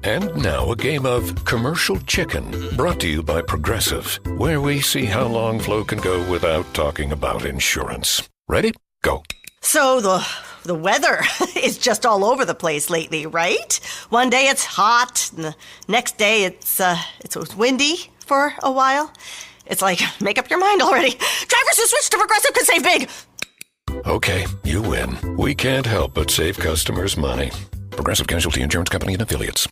And now a game of Commercial Chicken, brought to you by Progressive, where we see how long Flo can go without talking about insurance. Ready? Go. So the weather is just all over the place lately, right? One day it's hot, and the next day it's windy for a while. It's like, make up your mind already. Drivers who switch to Progressive can save big. Okay, you win. We can't help but save customers money. Progressive Casualty Insurance Company and Affiliates.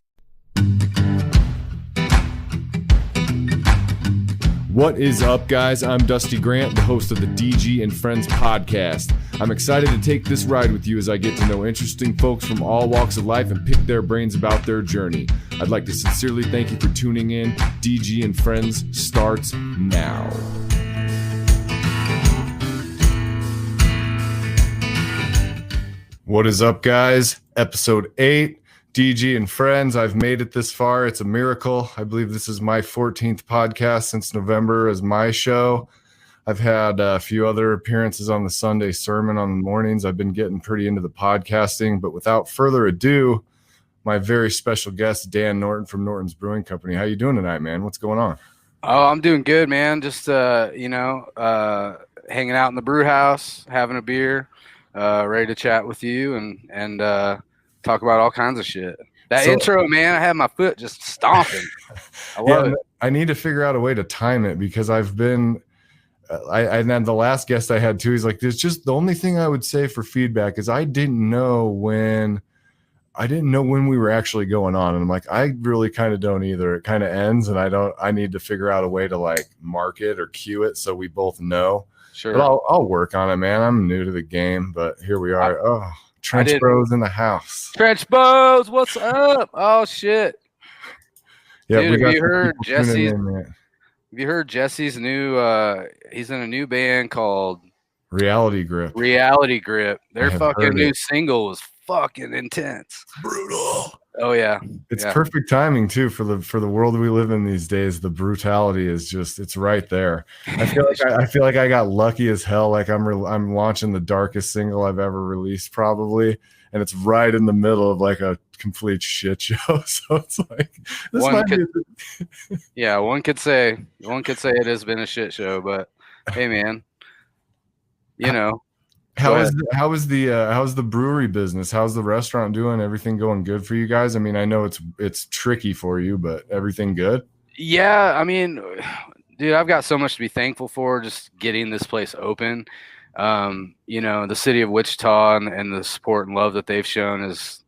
What is up, guys? I'm Dusty Grant, the host of the DG and Friends podcast. I'm excited to take this ride with you as I get to know interesting folks from all walks of life and pick their brains about their journey. I'd like to sincerely thank you for tuning in. DG and Friends starts now. What is up, guys? Episode 8. DG and Friends. I've made it this far. It's a miracle. I believe this is my 14th podcast since November as my show. I've had a few other appearances on the Sunday sermon on the mornings. I've been getting pretty into the podcasting, but without further ado, my very special guest, Dan Norton from Norton's Brewing Company. How you doing tonight, man? What's going on? Oh, I'm doing good, man. Just, hanging out in the brew house, having a beer, ready to chat with you and talk about all kinds of shit. That intro, man, I had my foot just stomping. I love it. I need to figure out a way to time it because I've been and then the last guest I had too, he's like, there's just the only thing I would say for feedback is I didn't know when we were actually going on. And I'm like, I really kind of don't either. It kind of ends and I need to figure out a way to like mark it or cue it so we both know. Sure. But I'll work on it, man. I'm new to the game, but here we are. Trench Bros in the house. Trench Bros, what's up? Oh shit. Yeah, dude, have you heard Jesse's new he's in a new band called Reality Grip. Their fucking new single was fucking intense. Brutal. Oh yeah. It's perfect timing too for the world we live in these days. The brutality is just, it's right there. I feel like I got lucky as hell. Like I'm launching the darkest single I've ever released probably, and it's right in the middle of like a complete shit show. So it's like one could say it has been a shit show, but hey man, you know. How's the brewery business? How's the restaurant doing? Everything going good for you guys? I mean, I know it's tricky for you, but everything good? Yeah, I mean, dude, I've got so much to be thankful for just getting this place open. The city of Wichita and the support and love that they've shown has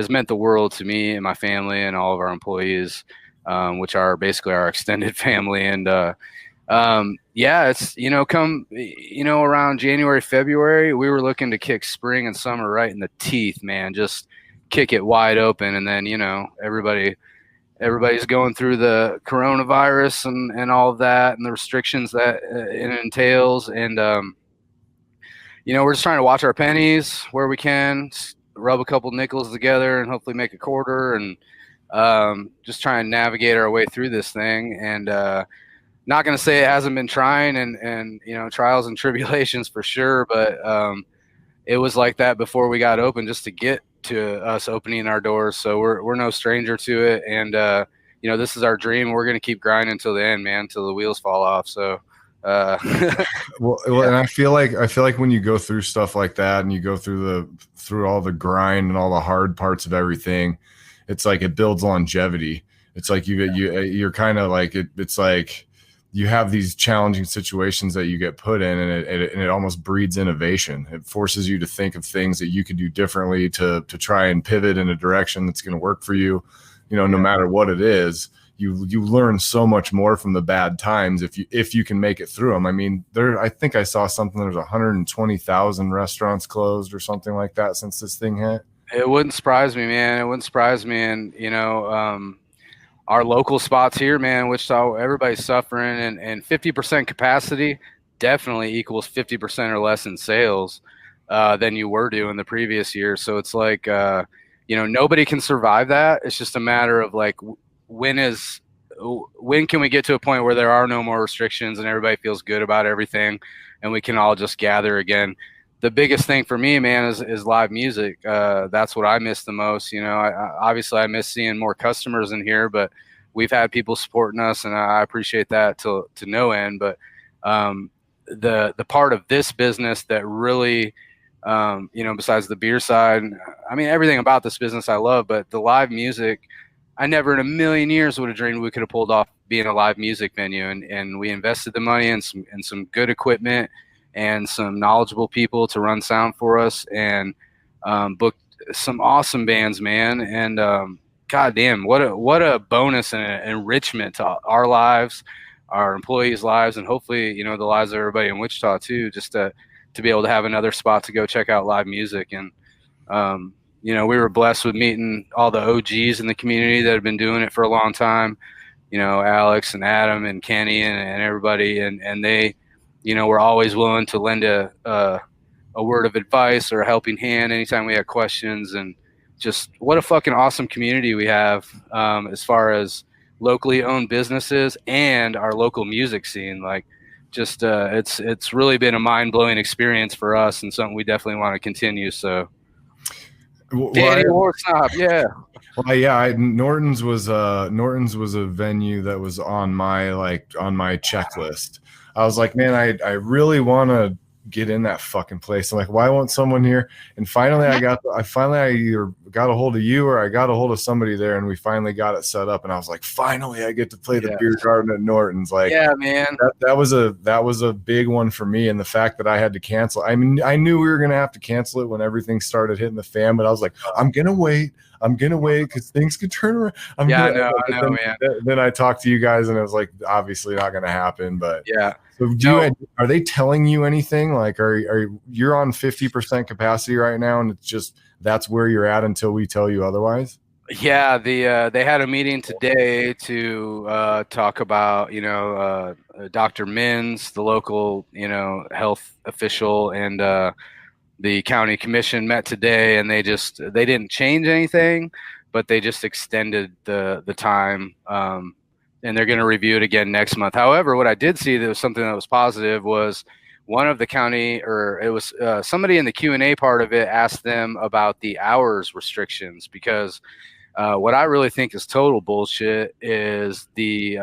meant the world to me and my family and all of our employees, which are basically our extended family. And it's, around January, February, we were looking to kick spring and summer right in the teeth, man, just kick it wide open. And then, everybody's going through the coronavirus and all of that and the restrictions that it entails. And, we're just trying to watch our pennies where we can, rub a couple nickels together and hopefully make a quarter and just try and navigate our way through this thing. And, not going to say it hasn't been trying and trials and tribulations for sure, but it was like that before we got open just to get to us opening our doors. So we're no stranger to it. And, this is our dream. We're going to keep grinding until the end, man, until the wheels fall off. So, and I feel like when you go through stuff like that and you go through all the grind and all the hard parts of everything, it's like it builds longevity. It's like you're kind of like it's like you have these challenging situations that you get put in, and it almost breeds innovation. It forces you to think of things that you could do differently to try and pivot in a direction that's going to work for you. No matter what it is, you learn so much more from the bad times if you can make it through them. I mean, I think I saw something. There's 120,000 restaurants closed or something like that since this thing hit. It wouldn't surprise me, man. It wouldn't surprise me, and our local spots here, man, Wichita, everybody's suffering, and 50% capacity definitely equals 50% or less in sales than you were doing the previous year. So it's like, nobody can survive that. It's just a matter of like, when can we get to a point where there are no more restrictions and everybody feels good about everything and we can all just gather again? the biggest thing for me, man, is live music. That's what I miss the most. You know, obviously I miss seeing more customers in here, but we've had people supporting us, and I appreciate that to no end. But the part of this business that really, you know, besides the beer side, I mean, everything about this business I love, but the live music, I never in a million years would have dreamed we could have pulled off being a live music venue. And we invested the money in some good equipment and some knowledgeable people to run sound for us, and booked some awesome bands, man. And goddamn, what a bonus and an enrichment to our lives, our employees' lives, and hopefully, you know, the lives of everybody in Wichita too, just to be able to have another spot to go check out live music. And you know, we were blessed with meeting all the OGs in the community that have been doing it for a long time. You know, Alex and Adam and Kenny and everybody, and they, you know, were always willing to lend a word of advice or a helping hand anytime we had questions. And just what a fucking awesome community we have, as far as locally owned businesses and our local music scene. Like, just it's really been a mind-blowing experience for us, and something we definitely want to continue. So Danny Warsnop, yeah. Well, yeah, Norton's was a venue that was on my checklist. I was like, man, I really want to get in that fucking place. I'm like, why won't someone here? And finally, I either got a hold of you or I got a hold of somebody there, and we finally got it set up. And I was like, finally, I get to play the beer garden at Norton's. Like, yeah, man, that was a big one for me. And the fact that I had to cancel, I mean, I knew we were gonna have to cancel it when everything started hitting the fan, but I was like, I'm gonna wait because things could turn around. I know, man. Then I talked to you guys, and it was like, obviously not gonna happen. But yeah. So are they telling you anything? Like, are you're on 50% capacity right now, and it's just that's where you're at until we tell you otherwise? Yeah, they had a meeting today to talk about, you know, Dr. Mins, the local, you know, health official, and the county commission met today, and they didn't change anything, but they just extended the time. And they're going to review it again next month. However, what I did see that was something that was positive was one of the county, or it was somebody in the Q&A part of it, asked them about the hours restrictions, because what I really think is total bullshit is the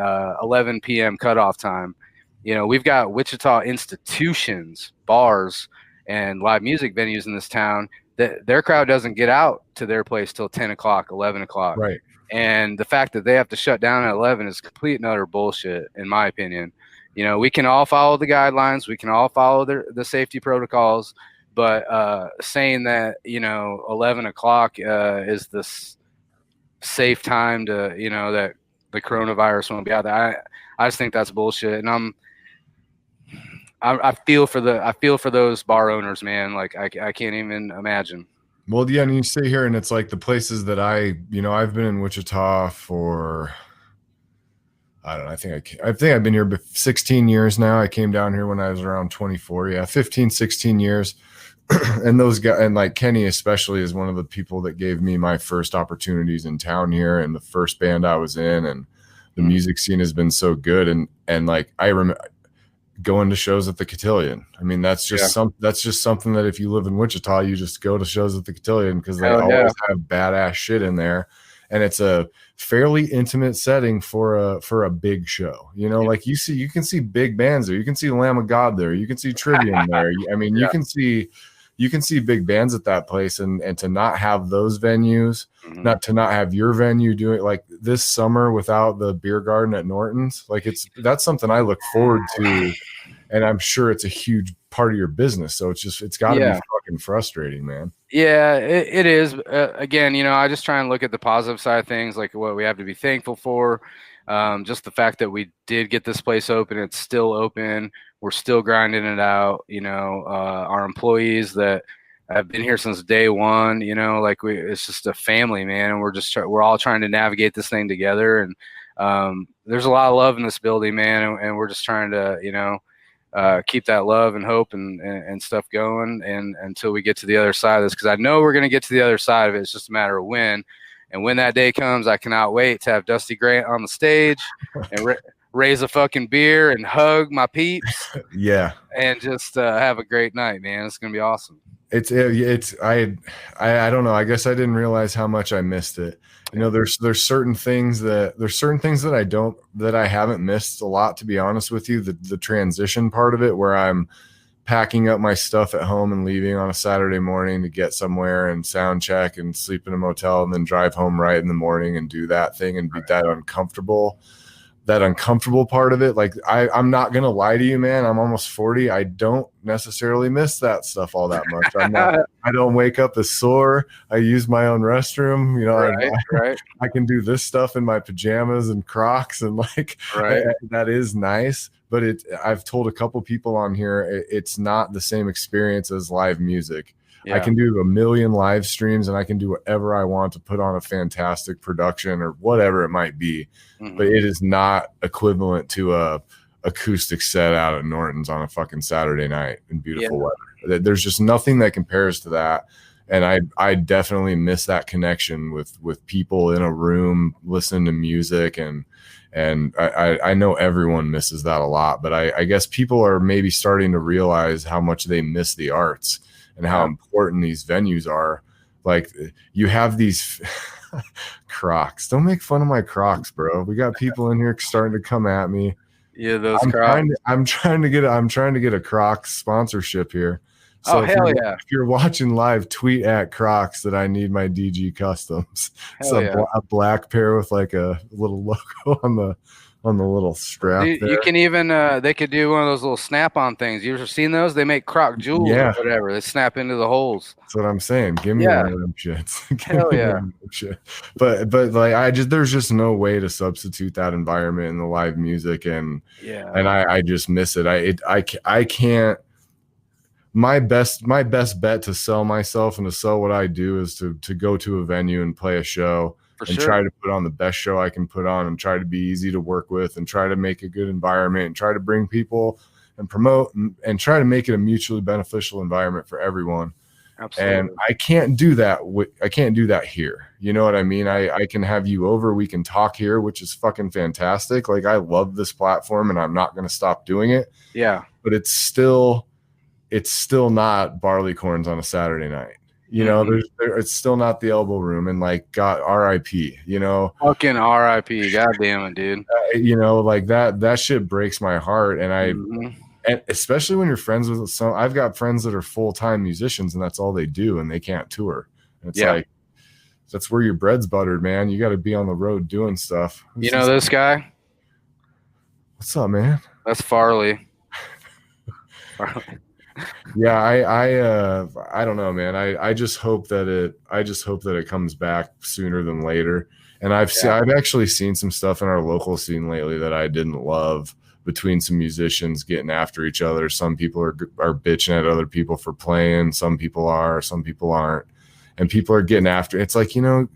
11 p.m. cutoff time. You know, we've got Wichita institutions, bars, and live music venues in this town that their crowd doesn't get out to their place till 10 o'clock, 11 o'clock. Right. And the fact that they have to shut down at 11 is complete and utter bullshit, in my opinion. You know, we can all follow the guidelines. We can all follow the safety protocols. But saying that, you know, 11 o'clock is this safe time to, you know, that the coronavirus won't be out there, I just think that's bullshit. And I feel for those bar owners, man. Like, I can't even imagine. Well, yeah, and you sit here, and it's like the places that I've been in Wichita for, I don't know, I think I've been here 16 years now. I came down here when I was around 24. Yeah, 15, 16 years. And those guys, and like Kenny especially, is one of the people that gave me my first opportunities in town here, and the first band I was in, and the music scene has been so good. And like, I remember going to shows at the Cotillion. I mean, that's just something that if you live in Wichita, you just go to shows at the Cotillion, because they always have badass shit in there, and it's a fairly intimate setting for a big show. You know, like you can see big bands there, you can see Lamb of God there, you can see Trivium there. I mean, you can see big bands at that place, and to not have those venues, not have your venue doing like this summer without the beer garden at Norton's, like that's something I look forward to, and I'm sure it's a huge part of your business. So it's got to be fucking frustrating, man. Yeah, it is. Again, you know, I just try and look at the positive side of things, like what we have to be thankful for. Just the fact that we did get this place open, it's still open. We're still grinding it out. You know, our employees that have been here since day one, you know, like it's just a family, man. And we're all trying to navigate this thing together. And there's a lot of love in this building, man. And we're just trying to, you know, keep that love and hope and stuff going, and until we get to the other side of this, because I know we're going to get to the other side of it. It's just a matter of when. And when that day comes, I cannot wait to have Dusty Grant on the stage and raise a fucking beer and hug my peeps Yeah. and just have a great night, man. It's gonna be awesome. I don't know. I guess I didn't realize how much I missed it. You know, there's certain things that I haven't missed a lot, to be honest with you. The transition part of it, where I'm packing up my stuff at home and leaving on a Saturday morning to get somewhere and sound check and sleep in a motel and then drive home right in the morning and do that thing and be that uncomfortable part of it. Like I'm not going to lie to you, man. I'm almost 40. I don't necessarily miss that stuff all that much. I don't wake up as sore. I use my own restroom. You know, right. I can do this stuff in my pajamas and Crocs and like, that is nice. But I've told a couple people on here, it's not the same experience as live music. Yeah. I can do a million live streams and I can do whatever I want to put on a fantastic production or whatever it might be. Mm-hmm. But it is not equivalent to a acoustic set out at Norton's on a fucking Saturday night in beautiful weather. There's just nothing that compares to that. And I definitely miss that connection with people in a room listening to music, and I know everyone misses that a lot, but I guess people are maybe starting to realize how much they miss the arts and how important these venues are. Like, you have these Crocs. Don't make fun of my Crocs, bro. We got people in here starting to come at me. Yeah, those Crocs. I'm trying to get a Crocs sponsorship here. So if you're watching live, tweet at Crocs that I need my DG customs. A black pair with like a little logo on the little strap. Dude, you can even they could do one of those little snap-on things. You ever seen those? They make Croc jewels or whatever. They snap into the holes. That's what I'm saying. Give me one of them shits. Hell yeah. Shit. But like there's just no way to substitute that environment in the live music, and I just miss it. I can't. My best bet to sell myself and to sell what I do is to go to a venue and play a show try to put on the best show I can put on and try to be easy to work with and try to make a good environment and try to bring people and promote and try to make it a mutually beneficial environment for everyone. Absolutely. And I can't do that here. You know what I mean? I can have you over. We can talk here, which is fucking fantastic. Like, I love this platform and I'm not going to stop doing it. Yeah. But it's still not Barleycorns on a Saturday night. You know, it's still not the Elbow Room, and like, God, RIP, you know, fucking RIP. God damn it, dude. You know, like that shit breaks my heart. And and especially when you're friends with I've got friends that are full-time musicians and that's all they do and they can't tour. And it's like, that's where your bread's buttered, man. You got to be on the road doing stuff. You know this guy? What's up, man? That's Farley. Yeah, I don't know, man. I just hope that it comes back sooner than later. And I've actually seen some stuff in our local scene lately that I didn't love, between some musicians getting after each other. Some people are bitching at other people for playing. Some people are, some people aren't. And people are getting after. It's like, you know,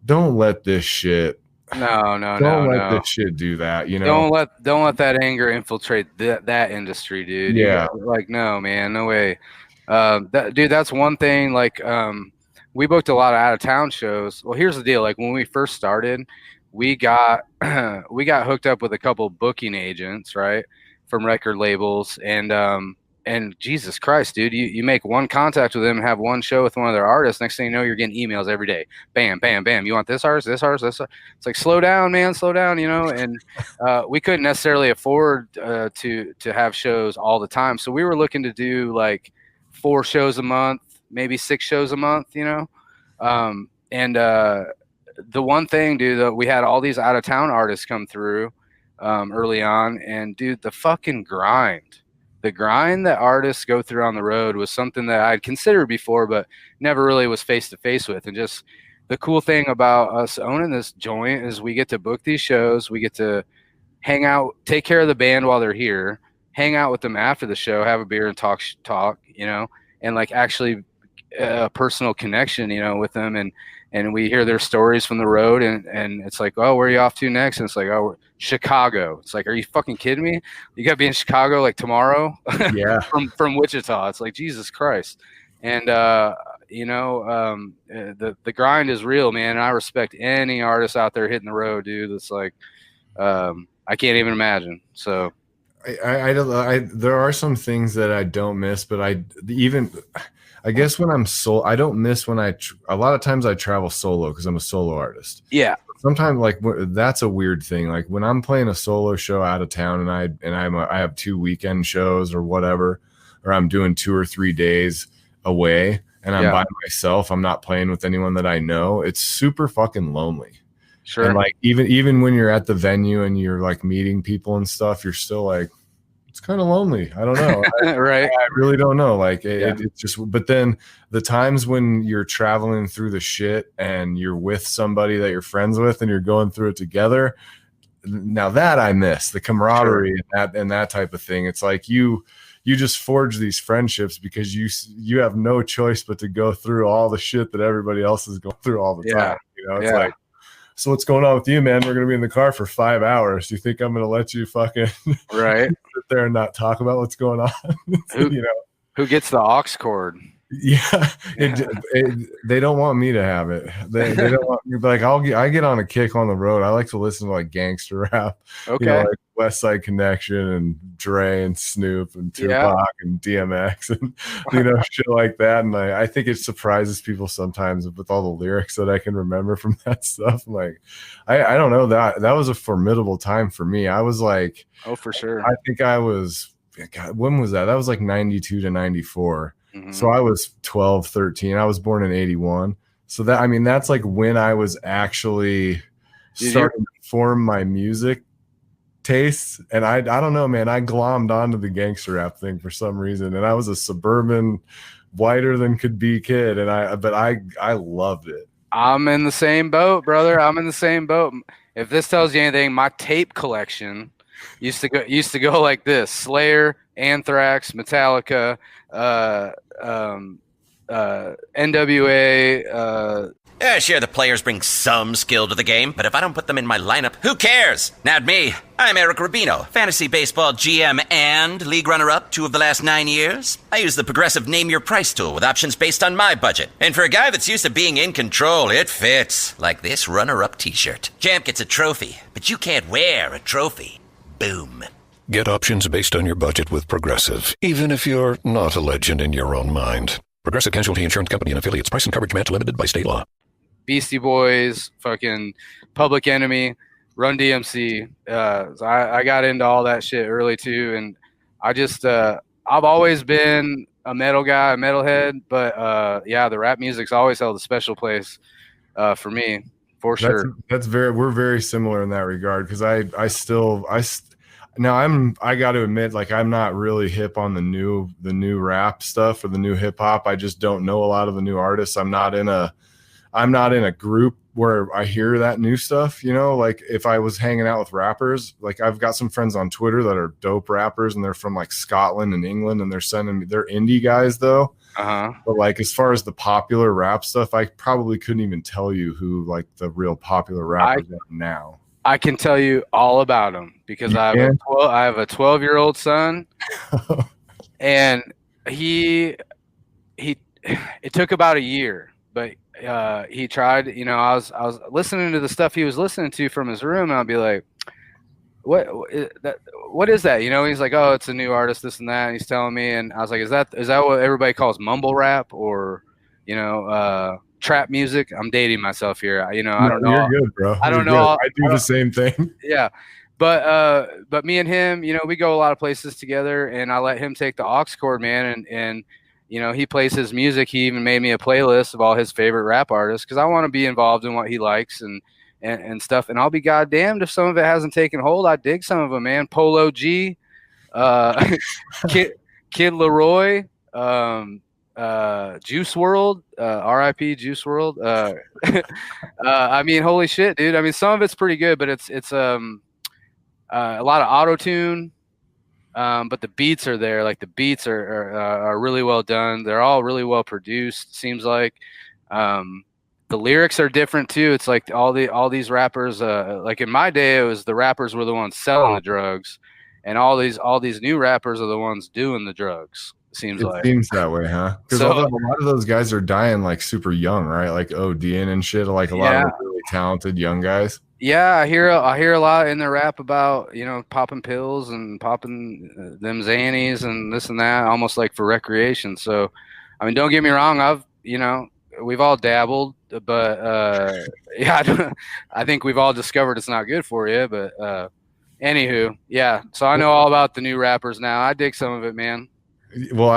don't let this shit. Don't let this shit do that. You know, don't let that anger infiltrate that industry, dude. Yeah. Like, no, man, no way. Dude, that's one thing. Like, we booked a lot of out of town shows. Well, here's the deal. Like, when we first started, we got hooked up with a couple booking agents, right, from record labels, and Jesus Christ, dude, you make one contact with them and have one show with one of their artists. Next thing you know, you're getting emails every day. Bam, bam, bam. You want this artist, this artist, this artist. It's like, slow down, man, slow down, you know. And we couldn't necessarily afford to have shows all the time. So we were looking to do like 4 shows a month, maybe 6 shows a month, you know. The one thing, dude, that we had all these out of town artists come through early on, and dude, the fucking grind. The grind that artists go through on the road was something that I'd considered before, but never really was face to face with. And just the cool thing about us owning this joint is we get to book these shows. We get to hang out, take care of the band while they're here, hang out with them after the show, have a beer and talk, you know, and like actually a personal connection, you know, with them. And we hear their stories from the road, and it's like, oh, where are you off to next? And it's like, oh, Chicago. It's like, are you fucking kidding me? You got to be in Chicago like tomorrow? Yeah. from Wichita. It's like, Jesus Christ. And, you know, the grind is real, man. And I respect any artist out there hitting the road, dude. It's like, I can't even imagine. So I don't. There are some things that I don't miss, but I guess when I'm I don't miss when a lot of times I travel solo because I'm a solo artist. yeah, Sometimes like that's a weird thing. Like when I'm playing a solo show out of town and I have 2 weekend shows or whatever, or I'm doing 2 or 3 days away and I'm by myself, I'm not playing with anyone that I know. It's super fucking lonely. sure. And like even when you're at the venue and you're like meeting people and stuff, you're still like, it's kind of lonely. I don't know. Right. I really don't know. Like it's just, but then the times when you're traveling through the shit and you're with somebody that you're friends with and you're going through it together, now that I miss the camaraderie and that type of thing. It's like you just forge these friendships because you have no choice but to go through all the shit that everybody else is going through all the time. You know, it's like, so what's going on with you, man? We're going to be in the car for 5 hours. You think I'm going to let you fucking right sit there and not talk about what's going on? You know, who gets the aux cord? Yeah, they don't want me to have it. They don't want me. Like I get on a kick on the road. I like to listen to like gangster rap. Okay, you know, like West Side Connection and Dre and Snoop and Tupac and DMX and you know shit like that. And I think it surprises people sometimes with all the lyrics that I can remember from that stuff. Like I don't know, that was a formidable time for me. I was like, oh, for sure. I think I was. God, when was that? That was like 92 to 94. So I was 12, 13. I was born in 81. So that's like when I was actually starting to form my music tastes. And I don't know, man, I glommed onto the gangster rap thing for some reason. And I was a suburban, whiter than could be kid. And I loved it. I'm in the same boat, brother. I'm in the same boat. If this tells you anything, my tape collection used to go like this: Slayer, Anthrax, Metallica, NWA. Sure, the players bring some skill to the game, but if I don't put them in my lineup, who cares? Not me. I'm Eric Rubino, fantasy baseball GM and league runner-up 2 of the last 9 years. I use the progressive Name Your Price tool with options based on my budget. And for a guy that's used to being in control, it fits. Like this runner-up t-shirt. Champ gets a trophy, but you can't wear a trophy. Boom. Get options based on your budget with Progressive, even if you're not a legend in your own mind. Progressive Casualty Insurance Company and affiliates. Price and coverage match limited by state law. Beastie Boys, fucking Public Enemy, Run DMC. I got into all that shit early too, and I just I've always been a metal guy, a metalhead, but the rap music's always held a special place for me, for sure. We're very similar in that regard because I got to admit, like, I'm not really hip on the new rap stuff or the new hip hop. I just don't know a lot of the new artists. I'm not in a group where I hear that new stuff, you know, like if I was hanging out with rappers, like I've got some friends on Twitter that are dope rappers and they're from like Scotland and England and they're indie guys though. But like, as far as the popular rap stuff, I probably couldn't even tell you who like the real popular rappers are now. I can tell you all about them because I have a 12-year-old son, and it took about a year, but he tried. You know, I was listening to the stuff he was listening to from his room, and I'd be like, "What is that?" You know, he's like, "Oh, it's a new artist, this and that." And he's telling me, and I was like, "Is that what everybody calls mumble rap, or you know?" Trap music. I'm dating myself here. You know, I don't know. You're good, bro. I don't know. I do the same thing. Yeah. But me and him, you know, we go a lot of places together and I let him take the aux cord, man. And, you know, he plays his music. He even made me a playlist of all his favorite rap artists because I want to be involved in what he likes and stuff. And I'll be goddamned if some of it hasn't taken hold. I dig some of them, man. Polo G, Kid Leroy, Juice WRLD, RIP Juice WRLD. I mean, holy shit, dude. I mean, some of it's pretty good, but it's a lot of auto-tune. But the beats are there. Like the beats are really well done. They're all really well produced. Seems like the lyrics are different too. It's like all these rappers. Like in my day, it was the rappers were the ones selling the drugs, and all these new rappers are the ones doing the drugs. Seems that way, huh? Because a lot of those guys are dying like super young, right? Like ODing and shit. Like a lot of really talented young guys. Yeah, I hear a lot in the rap about, you know, popping pills and popping them Xannies and this and that, almost like for recreation. So, I mean, don't get me wrong, you know, we've all dabbled, but yeah, I think we've all discovered it's not good for you. But anywho, yeah. So I know all about the new rappers now. I dig some of it, man. Well,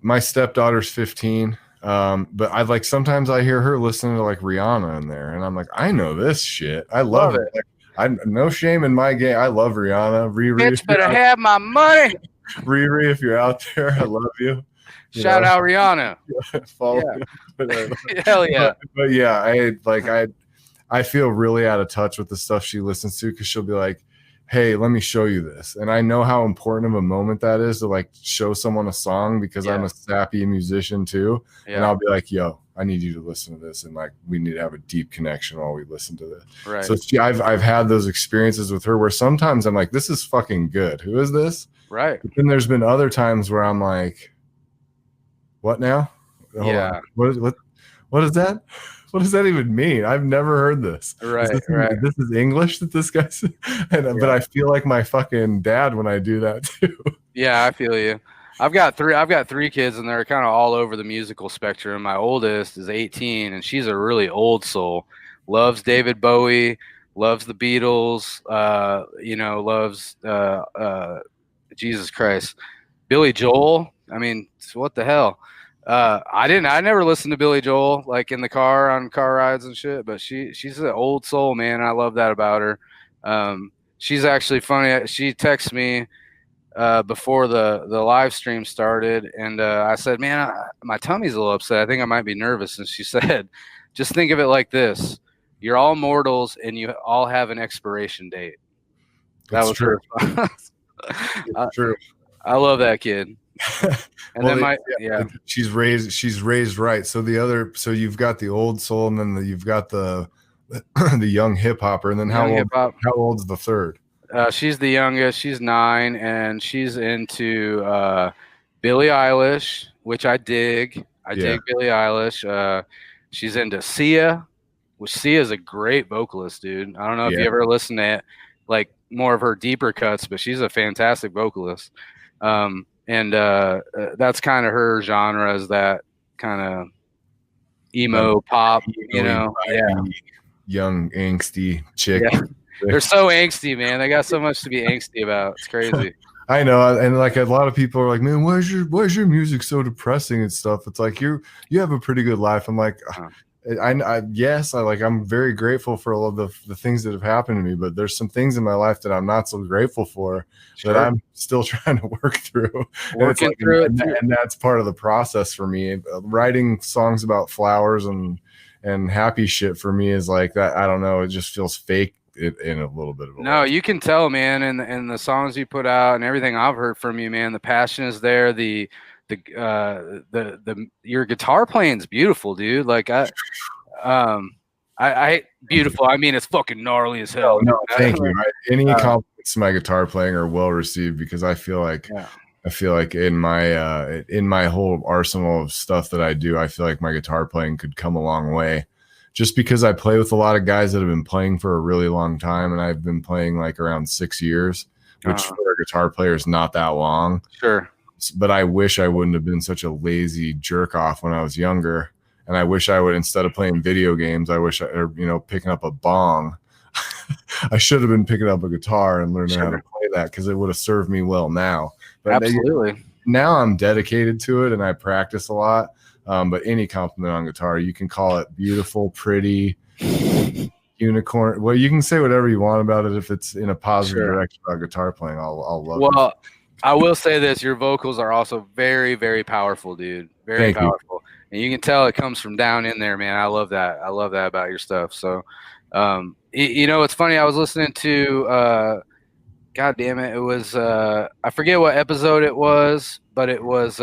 my stepdaughter's 15. But I like sometimes I hear her listening to like Rihanna in there, and I'm like, I know this shit. I love it. Like, I no shame in my game. I love Rihanna. Riri, Bitch better have my money. Riri, if you're out there, I love you. Shout out Rihanna. Follow me. Hell yeah. But yeah, I feel really out of touch with the stuff she listens to, because she'll be like, hey, let me show you this. And I know how important of a moment that is to like show someone a song, because I'm a sappy musician too. And I'll be like, yo, I need you to listen to this. And like, we need to have a deep connection while we listen to this. Right. So I've had those experiences with her where sometimes I'm like, this is fucking good. Who is this? Right. But then there's been other times where I'm like, what now? Hold on. What is that? What does that even mean? I've never heard this. Right, This is English that this guy said. But I feel like my fucking dad when I do that too. Yeah, I feel you. I've got three kids, and they're kind of all over the musical spectrum. My oldest is 18, and she's a really old soul. Loves David Bowie, loves the Beatles, you know, loves Jesus Christ, Billy Joel. I mean, what the hell? I never listened to Billy Joel like in the car on car rides and shit, but she's an old soul, man. I love that about her. She's actually funny. She texted me before the live stream started, and I said, man, my tummy's a little upset. I think I might be nervous. And she said, just think of it like this. You're all mortals and you all have an expiration date. That was true. True. I love that kid. And then she's raised right. So you've got the old soul, and then you've got the young hip hopper, and then how old's the third? She's the youngest. She's 9, and she's into Billie Eilish, which I dig. I dig Billie Eilish. She's into Sia, which Sia is a great vocalist, dude. I don't know if you ever listened to it, like more of her deeper cuts, but she's a fantastic vocalist. And that's kind of her genre, is that kind of emo pop, you know? Young angsty chick. Yeah. They're so angsty, man. They got so much to be angsty about. It's crazy. I know, and like a lot of people are like, man, why is your music so depressing and stuff? It's like you have a pretty good life. I'm like, I'm very grateful for all of the things that have happened to me, but there's some things in my life that I'm not so grateful for that I'm still trying to work through. And that's part of the process for me. Writing songs about flowers and happy shit for me is like that. I don't know. It just feels fake in a little bit of a way. You can tell, man, and the songs you put out and everything I've heard from you, man, the passion is there. Your guitar playing's beautiful, dude. Like I beautiful. I mean, it's fucking gnarly as hell. No, thank you. Any compliments to my guitar playing are well received, because I feel like in my whole arsenal of stuff that I do, I feel like my guitar playing could come a long way. Just because I play with a lot of guys that have been playing for a really long time, and I've been playing like around 6 years, which for a guitar player is not that long. Sure. But I wish I wouldn't have been such a lazy jerk off when I was younger. And I wish I would, instead of playing video games, picking up a bong, I should have been picking up a guitar and learning how to play that, because it would have served me well now. But absolutely. Now I'm dedicated to it and I practice a lot. But any compliment on guitar, you can call it beautiful, pretty, unicorn. Well, you can say whatever you want about it. If it's in a positive direction about guitar playing, I'll love it. Well, I will say this: your vocals are also very, very powerful, dude. Very powerful, and you can tell it comes from down in there, man. I love that. I love that about your stuff. So, it's funny. I was listening to, God damn it, it was I forget what episode it was, but it was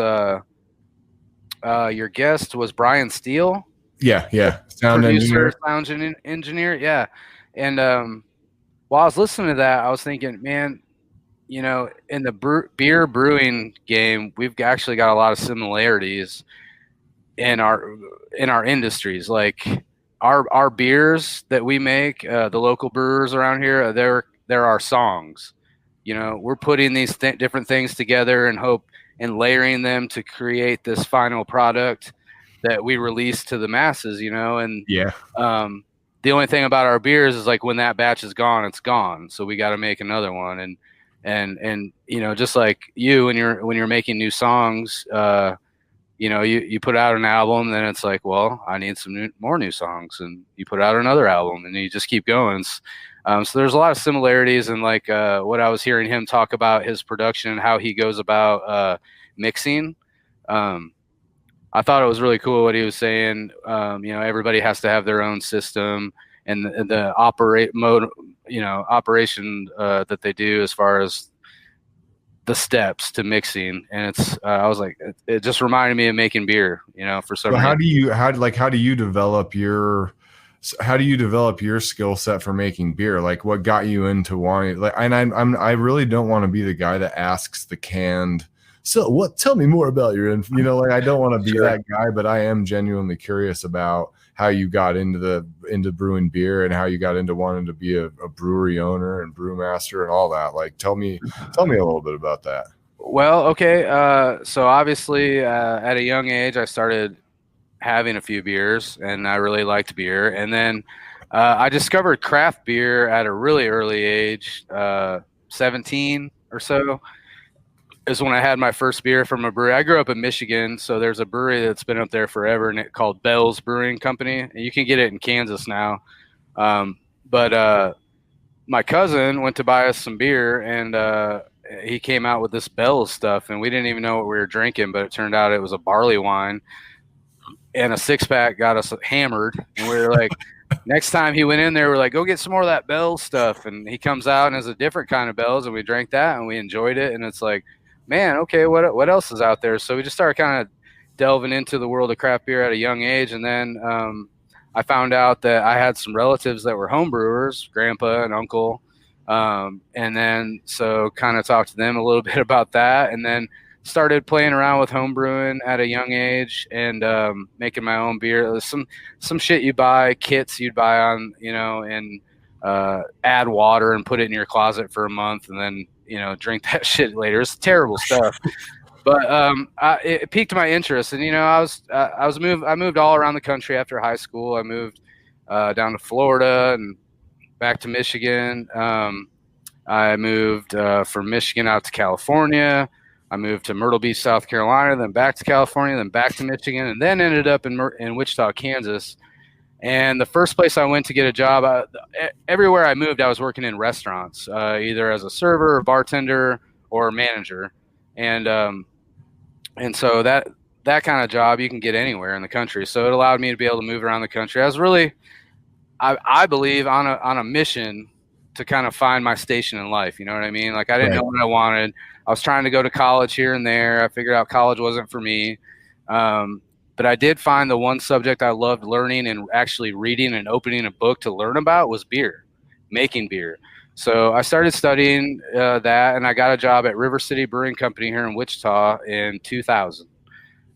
your guest was Brian Steele. Yeah. Sound engineer. Yeah. And while I was listening to that, I was thinking, man, in the beer brewing game, we've actually got a lot of similarities in our industries. Like our beers that we make, the local brewers around here, they're our songs. You know, we're putting these different things together and layering them to create this final product that we release to the masses, you know. And Yeah. the only thing about our beers is like when that batch is gone, it's gone. So we got to make another one. And you know, just like you, when you're making new songs, you know, you put out an album, then it's like, well, I need some more new songs, and you put out another album, and you just keep going. So there's a lot of similarities, and like what I was hearing him talk about his production and how he goes about mixing. I thought it was really cool what he was saying. You know, everybody has to have their own system and the operation that they do as far as the steps to mixing. And it's I was like, it just reminded me of making beer, you know, for some reason. How do you develop your skill set for making beer? Like, what got you into wanting, like, and I really don't want to be the guy that asks the canned, so what, tell me more about your, you know, like, I don't want to be that guy, but I am genuinely curious about how you got into brewing beer and how you got into wanting to be a brewery owner and brewmaster and all that. Like, tell me a little bit about that. Well, okay. So obviously at a young age, I started having a few beers, and I really liked beer. And then I discovered craft beer at a really early age, 17 or so, is when I had my first beer from a brewery. I grew up in Michigan, so there's a brewery that's been up there forever, and it called Bell's Brewing Company. And you can get it in Kansas now. But my cousin went to buy us some beer, and he came out with this Bell's stuff, and we didn't even know what we were drinking, but it turned out it was a barley wine. And a 6-pack got us hammered, and we were like, next time he went in there, we're like, go get some more of that Bell's stuff. And he comes out and has a different kind of Bell's, and we drank that, and we enjoyed it. And it's like, man, okay, what else is out there? So we just started kind of delving into the world of craft beer at a young age. And then I found out that I had some relatives that were home brewers, grandpa and uncle. And then so kind of talked to them a little bit about that, and then started playing around with home brewing at a young age and making my own beer. Some shit you buy, kits you'd buy on, you know, and add water and put it in your closet for a month, and then, you know, drink that shit later. It's terrible stuff. But it piqued my interest, and, you know, I moved all around the country after high school. I moved down to Florida and back to Michigan. I moved from Michigan out to California. I moved to Myrtle Beach, South Carolina, then back to California, then back to Michigan, and then ended up in Wichita, Kansas. And the first place I went to get a job, everywhere I moved, I was working in restaurants, either as a server, or bartender, or manager. And so that kind of job you can get anywhere in the country. So it allowed me to be able to move around the country. I was really, I believe, on a mission to kind of find my station in life. You know what I mean? Like, I didn't know what I wanted. I was trying to go to college here and there. I figured out college wasn't for me. But I did find the one subject I loved learning and actually reading and opening a book to learn about was beer, making beer. So I started studying that, and I got a job at River City Brewing Company here in Wichita in 2000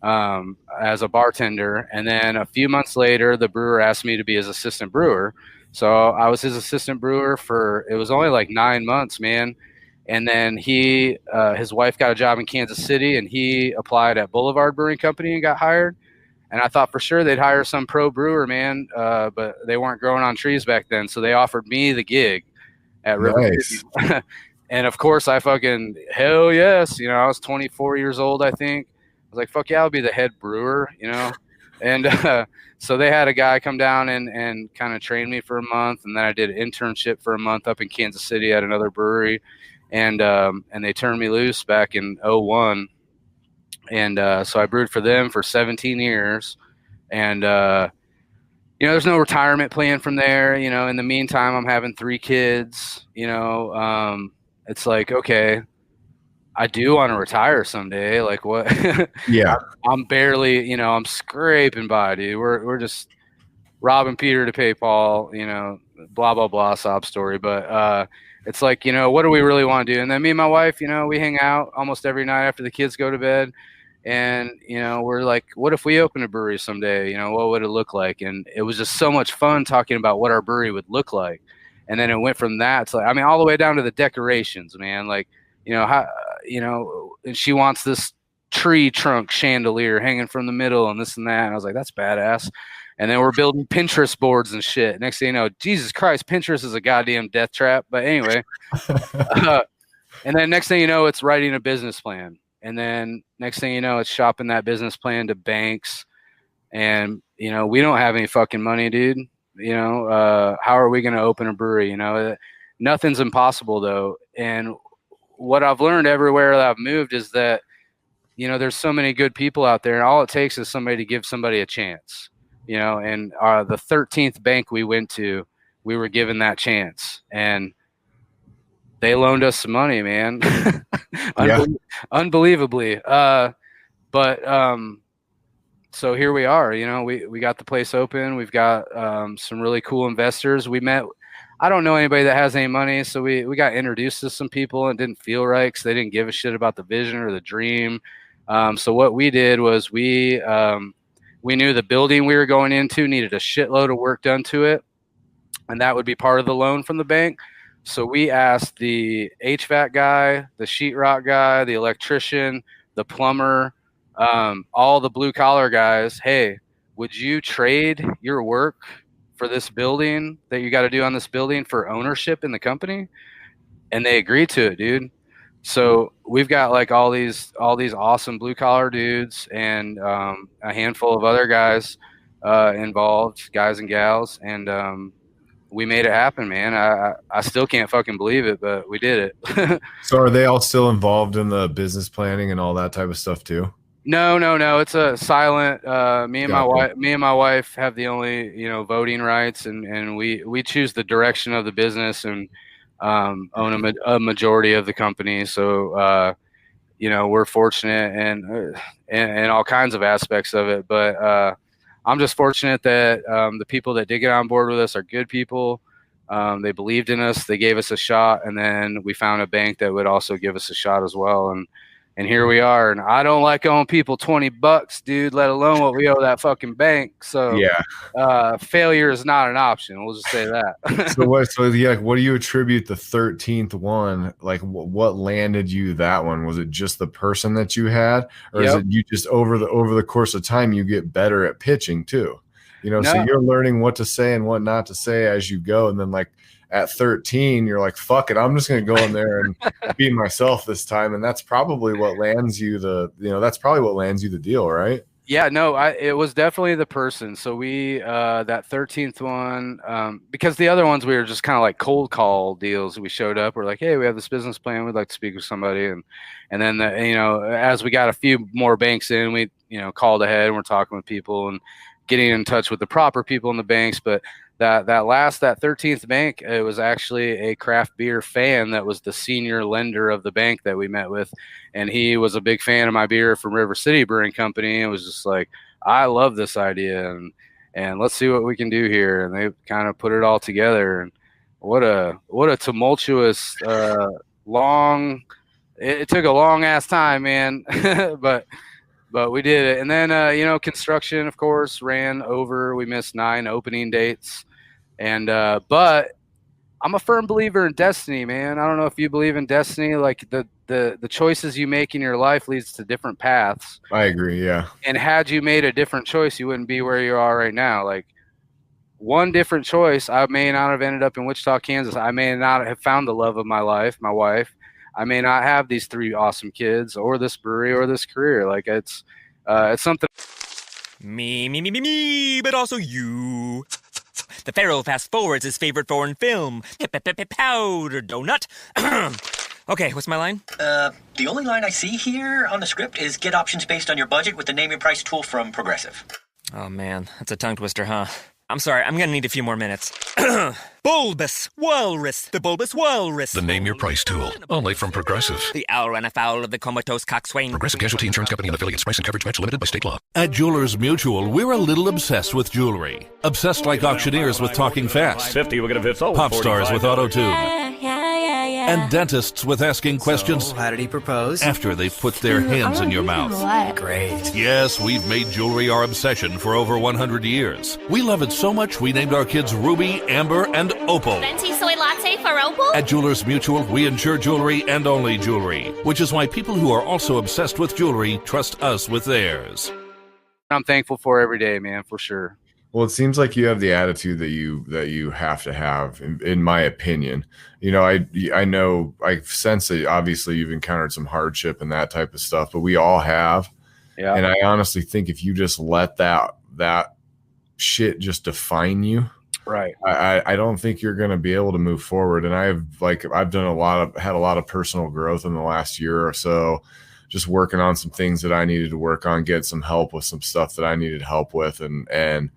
as a bartender. And then a few months later, the brewer asked me to be his assistant brewer. So I was his assistant brewer it was only like 9 months, man. And then his wife got a job in Kansas City, and he applied at Boulevard Brewing Company and got hired. And I thought for sure they'd hire some pro brewer, man, but they weren't growing on trees back then. So they offered me the gig at River City. And of course I fucking, hell yes. You know, I was 24 years old, I think. I was like, fuck yeah, I'll be the head brewer, you know? And so they had a guy come down and kind of train me for a month. And then I did an internship for a month up in Kansas City at another brewery. And they turned me loose back in 2001. And so I brewed for them for 17 years. And, you know, there's no retirement plan from there. You know, in the meantime, I'm having 3 kids. You know, it's like, okay, I do want to retire someday. Like, what? Yeah. I'm barely, you know, I'm scraping by, dude. We're just robbing Peter to pay Paul, you know, blah, blah, blah, sob story. But it's like, you know, what do we really want to do? And then me and my wife, you know, we hang out almost every night after the kids go to bed. And, you know, we're like, what if we open a brewery someday? You know, what would it look like? And it was just so much fun talking about what our brewery would look like. And then it went from that to, like, I mean, all the way down to the decorations, man. Like, you know, how, you know, and she wants this tree trunk chandelier hanging from the middle and this and that. And I was like, that's badass. And then we're building Pinterest boards and shit. Next thing you know, Jesus Christ, Pinterest is a goddamn death trap. But anyway, and then next thing you know, it's writing a business plan. And then next thing you know, it's shopping that business plan to banks. And, you know, we don't have any fucking money, dude. You know, how are we going to open a brewery? You know, nothing's impossible, though. And what I've learned everywhere that I've moved is that, you know, there's so many good people out there, and all it takes is somebody to give somebody a chance. You know, and the 13th bank we went to, we were given that chance, and they loaned us some money, man. Unbelievably. So here we are, you know, we got the place open. We've got some really cool investors. We met, I don't know anybody that has any money. So we got introduced to some people and it didn't feel right because they didn't give a shit about the vision or the dream. So what we did was we knew the building we were going into needed a shitload of work done to it. And that would be part of the loan from the bank. So we asked the HVAC guy, the sheetrock guy, the electrician, the plumber, all the blue collar guys, hey, would you trade your work for this building that you got to do on this building for ownership in the company? And they agreed to it, dude. So we've got like all these awesome blue collar dudes and a handful of other guys involved, guys and gals, and we made it happen, man. I still can't fucking believe it, but we did it. So are they all still involved in the business planning and all that type of stuff too? No. It's a silent. Me and my wife have the only, you know, voting rights, and we choose the direction of the business and own a majority of the company. So you know, we're fortunate and all kinds of aspects of it. But I'm just fortunate that the people that did get on board with us are good people. They believed in us. They gave us a shot, and then we found a bank that would also give us a shot as well. And here we are. And I don't like owing people $20, dude, let alone what we owe that fucking bank. So yeah, failure is not an option. We'll just say that. What do you attribute the 13th one? Like what landed you that one? Was it just the person that you had, or is it you just over the course of time, you get better at pitching too? You know, so you're learning what to say and what not to say as you go. And then like at 13, you're like, fuck it, I'm just going to go in there and be myself this time. And that's probably what lands you the deal, right? Yeah, no, it was definitely the person. So we, that 13th one, because the other ones, we were just kind of like cold call deals. We showed up, we're like, hey, we have this business plan. We'd like to speak with somebody. And then, you know, as we got a few more banks in, we, you know, called ahead and we're talking with people and getting in touch with the proper people in the banks. But that 13th bank, it was actually a craft beer fan that was the senior lender of the bank that we met with, and he was a big fan of my beer from River City Brewing Company. It was just like, I love this idea, and let's see what we can do here. And they kind of put it all together, and what a tumultuous long. It took a long ass time, man, but we did it. And then, you know, construction, of course, ran over. We missed 9 opening dates. And but I'm a firm believer in destiny, man. I don't know if you believe in destiny. Like the choices you make in your life leads to different paths. I agree, yeah. And had you made a different choice, you wouldn't be where you are right now. Like one different choice, I may not have ended up in Wichita, Kansas. I may not have found the love of my life, my wife. I may not have these 3 awesome kids or this brewery or this career. Like it's something. Me, but also you. The Pharaoh fast forwards his favorite foreign film, Powder Donut. Okay, what's my line? The only line I see here on the script is get options based on your budget with the Name Your Price tool from Progressive. Oh man, that's a tongue twister, huh? I'm sorry, I'm gonna need a few more minutes. Bulbous Walrus, the Bulbous Walrus. The Name Your Price tool, only from Progressive. The owl ran afoul of the comatose coxswain. Progressive Casualty Insurance Company and affiliates. Price and coverage match limited by state law. At Jewelers Mutual, we're a little obsessed with jewelry. Obsessed like auctioneers with talking fast. 50, we're gonna 50. Pop stars with auto-tune. and dentists with asking questions So, how did he propose? after they've put their hands in your mouth. Great. Yes, we've made jewelry our obsession for over 100 years. We love it so much we named our kids Ruby, Amber, and Opal. Venti soy latte for Opal? At Jewelers Mutual, we insure jewelry and only jewelry, which is why people who are also obsessed with jewelry trust us with theirs. I'm thankful for every day, man, for sure. Well, it seems like you have the attitude that you have to have, in my opinion. You know, I know, I sense that obviously you've encountered some hardship and that type of stuff, but we all have. Yeah. And I honestly think if you just let that shit just define you, Right. I don't think you're going to be able to move forward. And I've done had a lot of personal growth in the last year or so, just working on some things that I needed to work on, get some help with some stuff that I needed help with. And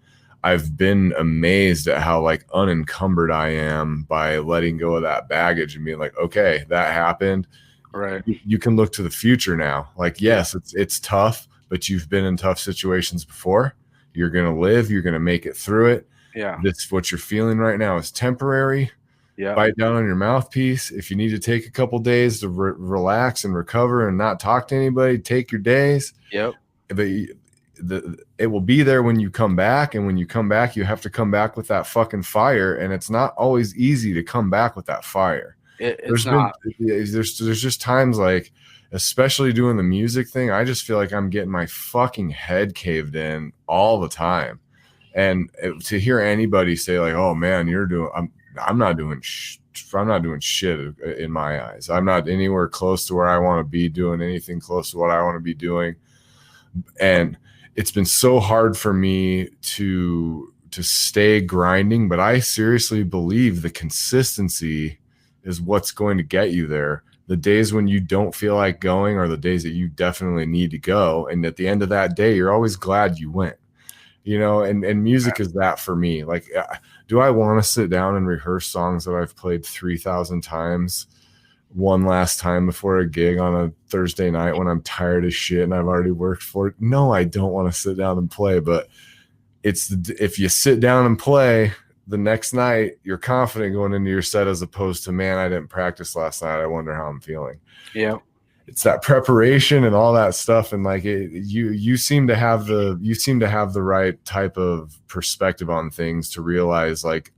I've been amazed at how like unencumbered I am by letting go of that baggage and being like, okay, that happened. Right. You can look to the future now. Like, yes, it's tough, but you've been in tough situations before. You're going to live, you're going to make it through it. Yeah. This, what you're feeling right now is temporary. Yeah. Bite down on your mouthpiece. If you need to take a couple days to relax and recover and not talk to anybody, take your days. Yep. But it will be there when you come back, and when you come back, you have to come back with that fucking fire, and it's not always easy to come back with that fire. It's not. There's just times, like, especially doing the music thing, I just feel like I'm getting my fucking head caved in all the time, and to hear anybody say like, "Oh man, I'm not doing shit in my eyes. I'm not anywhere close to where I want to be doing anything close to what I want to be doing," and it's been so hard for me to stay grinding, but I seriously believe the consistency is what's going to get you there. The days when you don't feel like going are the days that you definitely need to go. And at the end of that day, you're always glad you went, you know, and music is that for me. Like, do I want to sit down and rehearse songs that I've played 3,000 times one last time before a gig on a Thursday night when I'm tired as shit and I've already worked for it? No, I don't want to sit down and play, but if you sit down and play the next night, you're confident going into your set, as opposed to, man, I didn't practice last night, I wonder how I'm feeling. Yeah. It's that preparation and all that stuff. And like, you seem to have the right type of perspective on things to realize, like,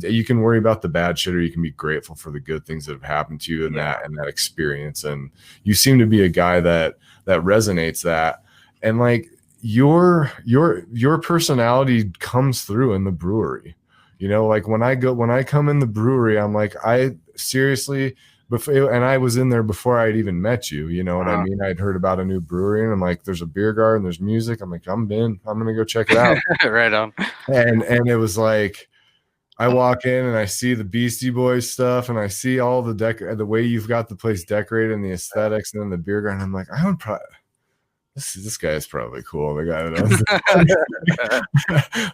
you can worry about the bad shit, or you can be grateful for the good things that have happened to you and that experience. And you seem to be a guy that resonates that. And like, your personality comes through in the brewery. You know, like when I come in the brewery, I'm like, I seriously, and I was in there before I'd even met you. You know what I mean? I'd heard about a new brewery, and I'm like, there's a beer garden, there's music. I'm like, I'm going to go check it out. Right on. And it was like, I walk in and I see the Beastie Boys stuff, and I see all the way you've got the place decorated and the aesthetics, and then the beer garden. I'm like, I would probably, this guy is probably cool. The guy that owns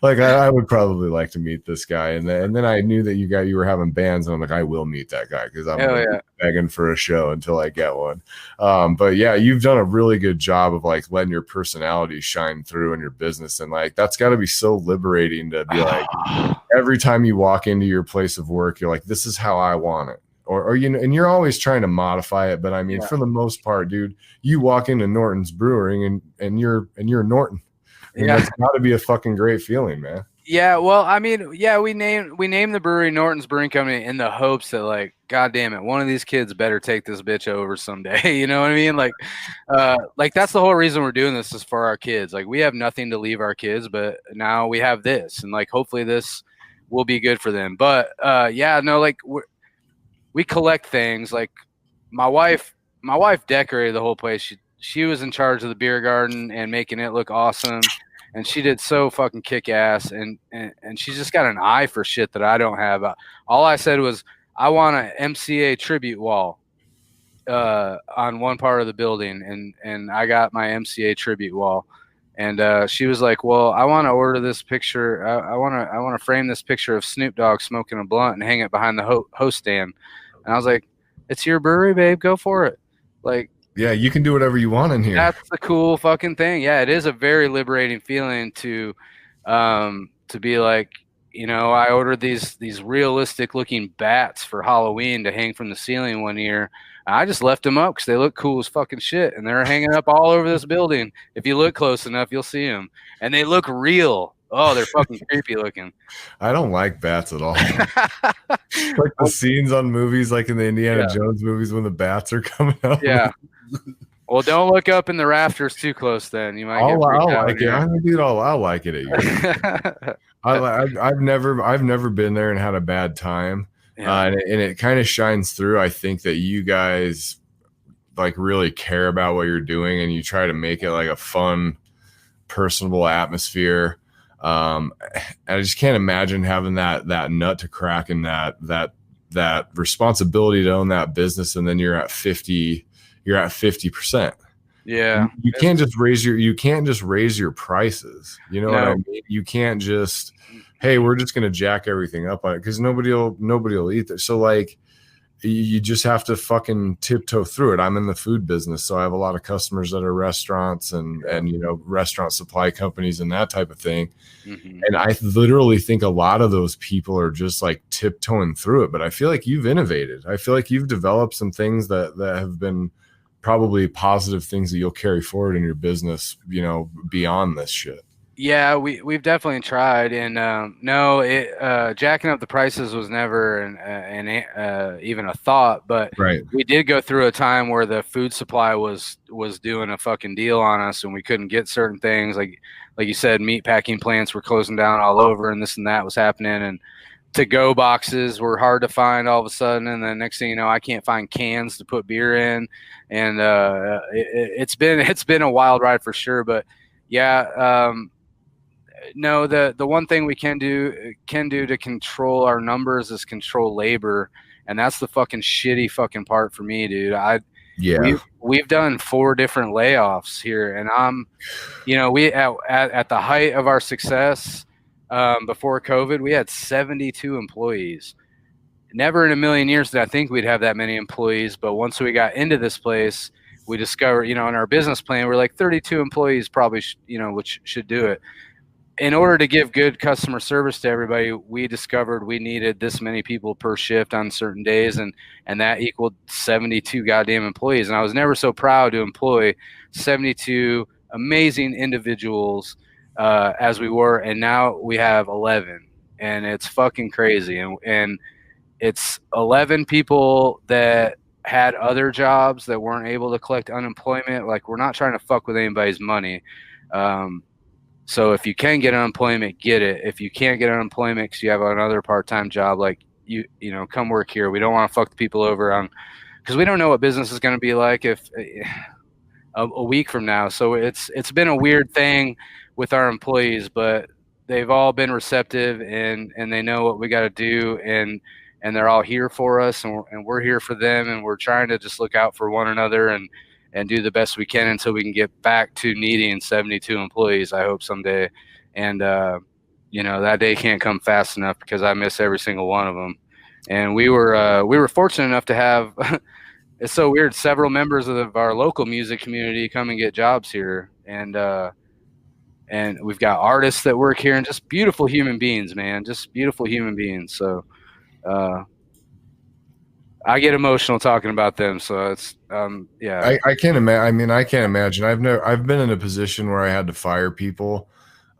like, I would probably like to meet this guy. And then I knew that you were having bands, and I'm like, I will meet that guy, because I'm begging for a show until I get one. But yeah, you've done a really good job of like letting your personality shine through in your business, and like that's got to be so liberating to be like, every time you walk into your place of work, you're like, this is how I want it. Or you know, and you're always trying to modify it, but I mean, for the most part, dude, you walk into Norton's Brewing and you're Norton. And that's got to be a fucking great feeling, man. Yeah, well, I mean, yeah, we named the brewery Norton's Brewing Company in the hopes that, like, God damn it, one of these kids better take this bitch over someday. You know what I mean? Like that's the whole reason we're doing this, is for our kids. Like, we have nothing to leave our kids, but now we have this, and like, hopefully this will be good for them. But like, we collect things. Like, my wife decorated the whole place. She was in charge of the beer garden and making it look awesome, and she did so fucking kick ass. And she's just got an eye for shit that I don't have. All I said was, I want an MCA tribute wall on one part of the building, and I got my MCA tribute wall. And she was like, well, I want to order this picture. I want to frame this picture of Snoop Dogg smoking a blunt and hang it behind the host stand. And I was like, it's your brewery, babe. Go for it. Like, yeah, you can do whatever you want in here. That's the cool fucking thing. Yeah, it is a very liberating feeling to be like, I ordered these realistic looking bats for Halloween to hang from the ceiling one year. I just left them up because they look cool as fucking shit, and they're hanging up all over this building. If you look close enough, you'll see them, and they look real. Oh, they're fucking creepy looking. I don't like bats at all. Like the scenes on movies, like in the Indiana Jones movies, when the bats are coming out. Yeah. Well, don't look up in the rafters too close. Then you might get freaked out. Like it. I mean, dude, I'll like it at you. I've never been there and had a bad time. Yeah. And it kind of shines through. I think that you guys like really care about what you're doing, and you try to make it like a fun, personable atmosphere. I just can't imagine having that nut to crack and that responsibility to own that business, and then you're at 50%. Yeah, you can't just raise your prices. You know what I mean? You can't just, hey, we're just gonna jack everything up on it because nobody will eat there. So like, you just have to fucking tiptoe through it. I'm in the food business, so I have a lot of customers that are restaurants and restaurant supply companies and that type of thing. Mm-hmm. And I literally think a lot of those people are just like tiptoeing through it. But I feel like you've innovated. I feel like you've developed some things that have been probably positive things that you'll carry forward in your business, beyond this shit. Yeah, we've definitely tried, and jacking up the prices was never even a thought. But we did go through a time where the food supply was doing a fucking deal on us, and we couldn't get certain things. Like you said, meat packing plants were closing down all over, and this and that was happening. And to-go boxes were hard to find all of a sudden, and then next thing you know, I can't find cans to put beer in, and it's been a wild ride for sure. But yeah. No, the one thing we can do to control our numbers is control labor, and that's the fucking shitty fucking part for me, dude. We've done 4 different layoffs here, and we at the height of our success before COVID, we had 72 employees. Never in a million years did I think we'd have that many employees, but once we got into this place, we discovered, in our business plan, we're like 32 employees probably, which should do it. In order to give good customer service to everybody, we discovered we needed this many people per shift on certain days, and that equaled 72 goddamn employees. And I was never so proud to employ 72 amazing individuals as we were, and now we have 11, and it's fucking crazy. And it's 11 people that had other jobs that weren't able to collect unemployment. Like, we're not trying to fuck with anybody's money. So if you can get unemployment, get it. If you can't get unemployment because you have another part-time job, like come work here. We don't want to fuck the people over because we don't know what business is going to be like if a week from now. So it's been a weird thing with our employees, but they've all been receptive and they know what we got to do, and they're all here for us, and we're here for them, and we're trying to just look out for one another and do the best we can until we can get back to needing 72 employees, I hope someday. And, that day can't come fast enough because I miss every single one of them. And we were fortunate enough to have, it's so weird, several members of our local music community come and get jobs here. And we've got artists that work here, and just beautiful human beings, man, just beautiful human beings. So, I get emotional talking about them, so it's yeah. I can't imagine. I mean, I can't imagine. I've been in a position where I had to fire people,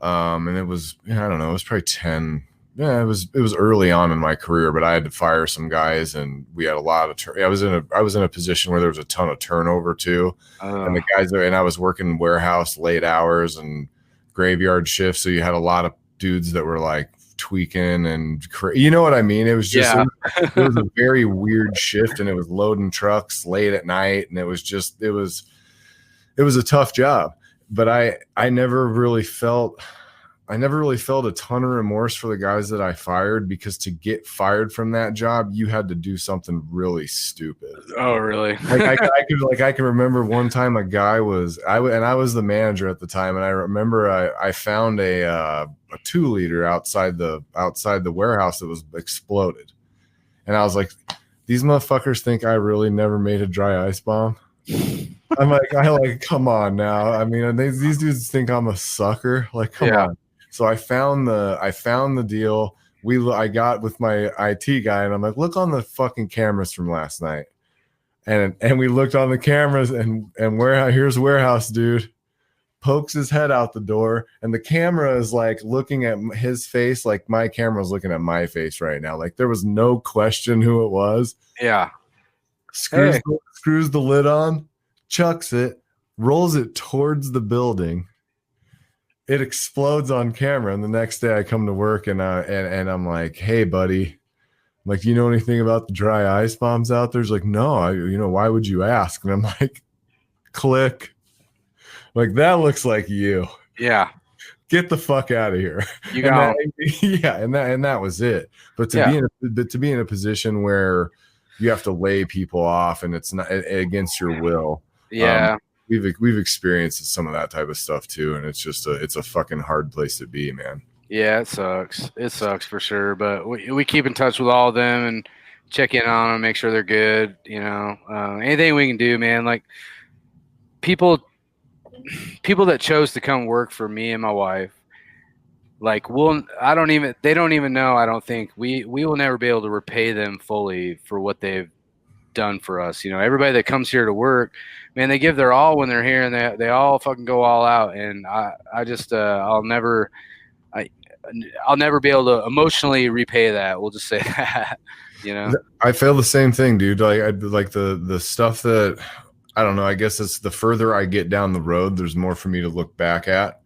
and it was, I don't know, it was probably 10. Yeah, it was early on in my career, but I had to fire some guys, and we had a lot of. I was in a position where there was a ton of turnover too, and the guys there, and I was working warehouse late hours and graveyard shifts, so you had a lot of dudes that were like tweaking and you know what I mean? It was just it was a very weird shift, and it was loading trucks late at night, and it was a tough job. But I never really felt a ton of remorse for the guys that I fired, because to get fired from that job, you had to do something really stupid. Oh, really? I can remember one time a guy I was the manager at the time, and I remember I found a 2-liter outside the warehouse that was exploded, and I was like, these motherfuckers think I really never made a dry ice bomb. I'm like, come on now. I mean, these dudes think I'm a sucker. Like, come on. So I found the deal. I got with my IT guy, and I'm like, look on the fucking cameras from last night. And we looked on the cameras, and here's warehouse dude pokes his head out the door, and the camera is like looking at his face, like my camera is looking at my face right now. Like there was no question who it was. Yeah. Screws the lid on, chucks it, rolls it towards the building. It explodes on camera, and the next day I come to work and I'm like, hey buddy, like, you know anything about the dry ice bombs out there? He's like, no, why would you ask? And I'm like, click. Like, that looks like you. Yeah. Get the fuck out of here. You got and that was it. But to be in a position where you have to lay people off and it's not against your will. Yeah. We've experienced some of that type of stuff too, and it's just it's a fucking hard place to be, man. Yeah, it sucks. It sucks for sure. But we keep in touch with all of them and check in on them, make sure they're good. Anything we can do, man. Like people that chose to come work for me and my wife, like they don't even know. I don't think we will never be able to repay them fully for what they've done for us. Everybody that comes here to work, man, they give their all when they're here, and they all fucking go all out. And I just I'll never be able to emotionally repay that. We'll just say that. I feel the same thing, dude. Like I like the stuff that I don't know. I guess it's the further I get down the road, there's more for me to look back at,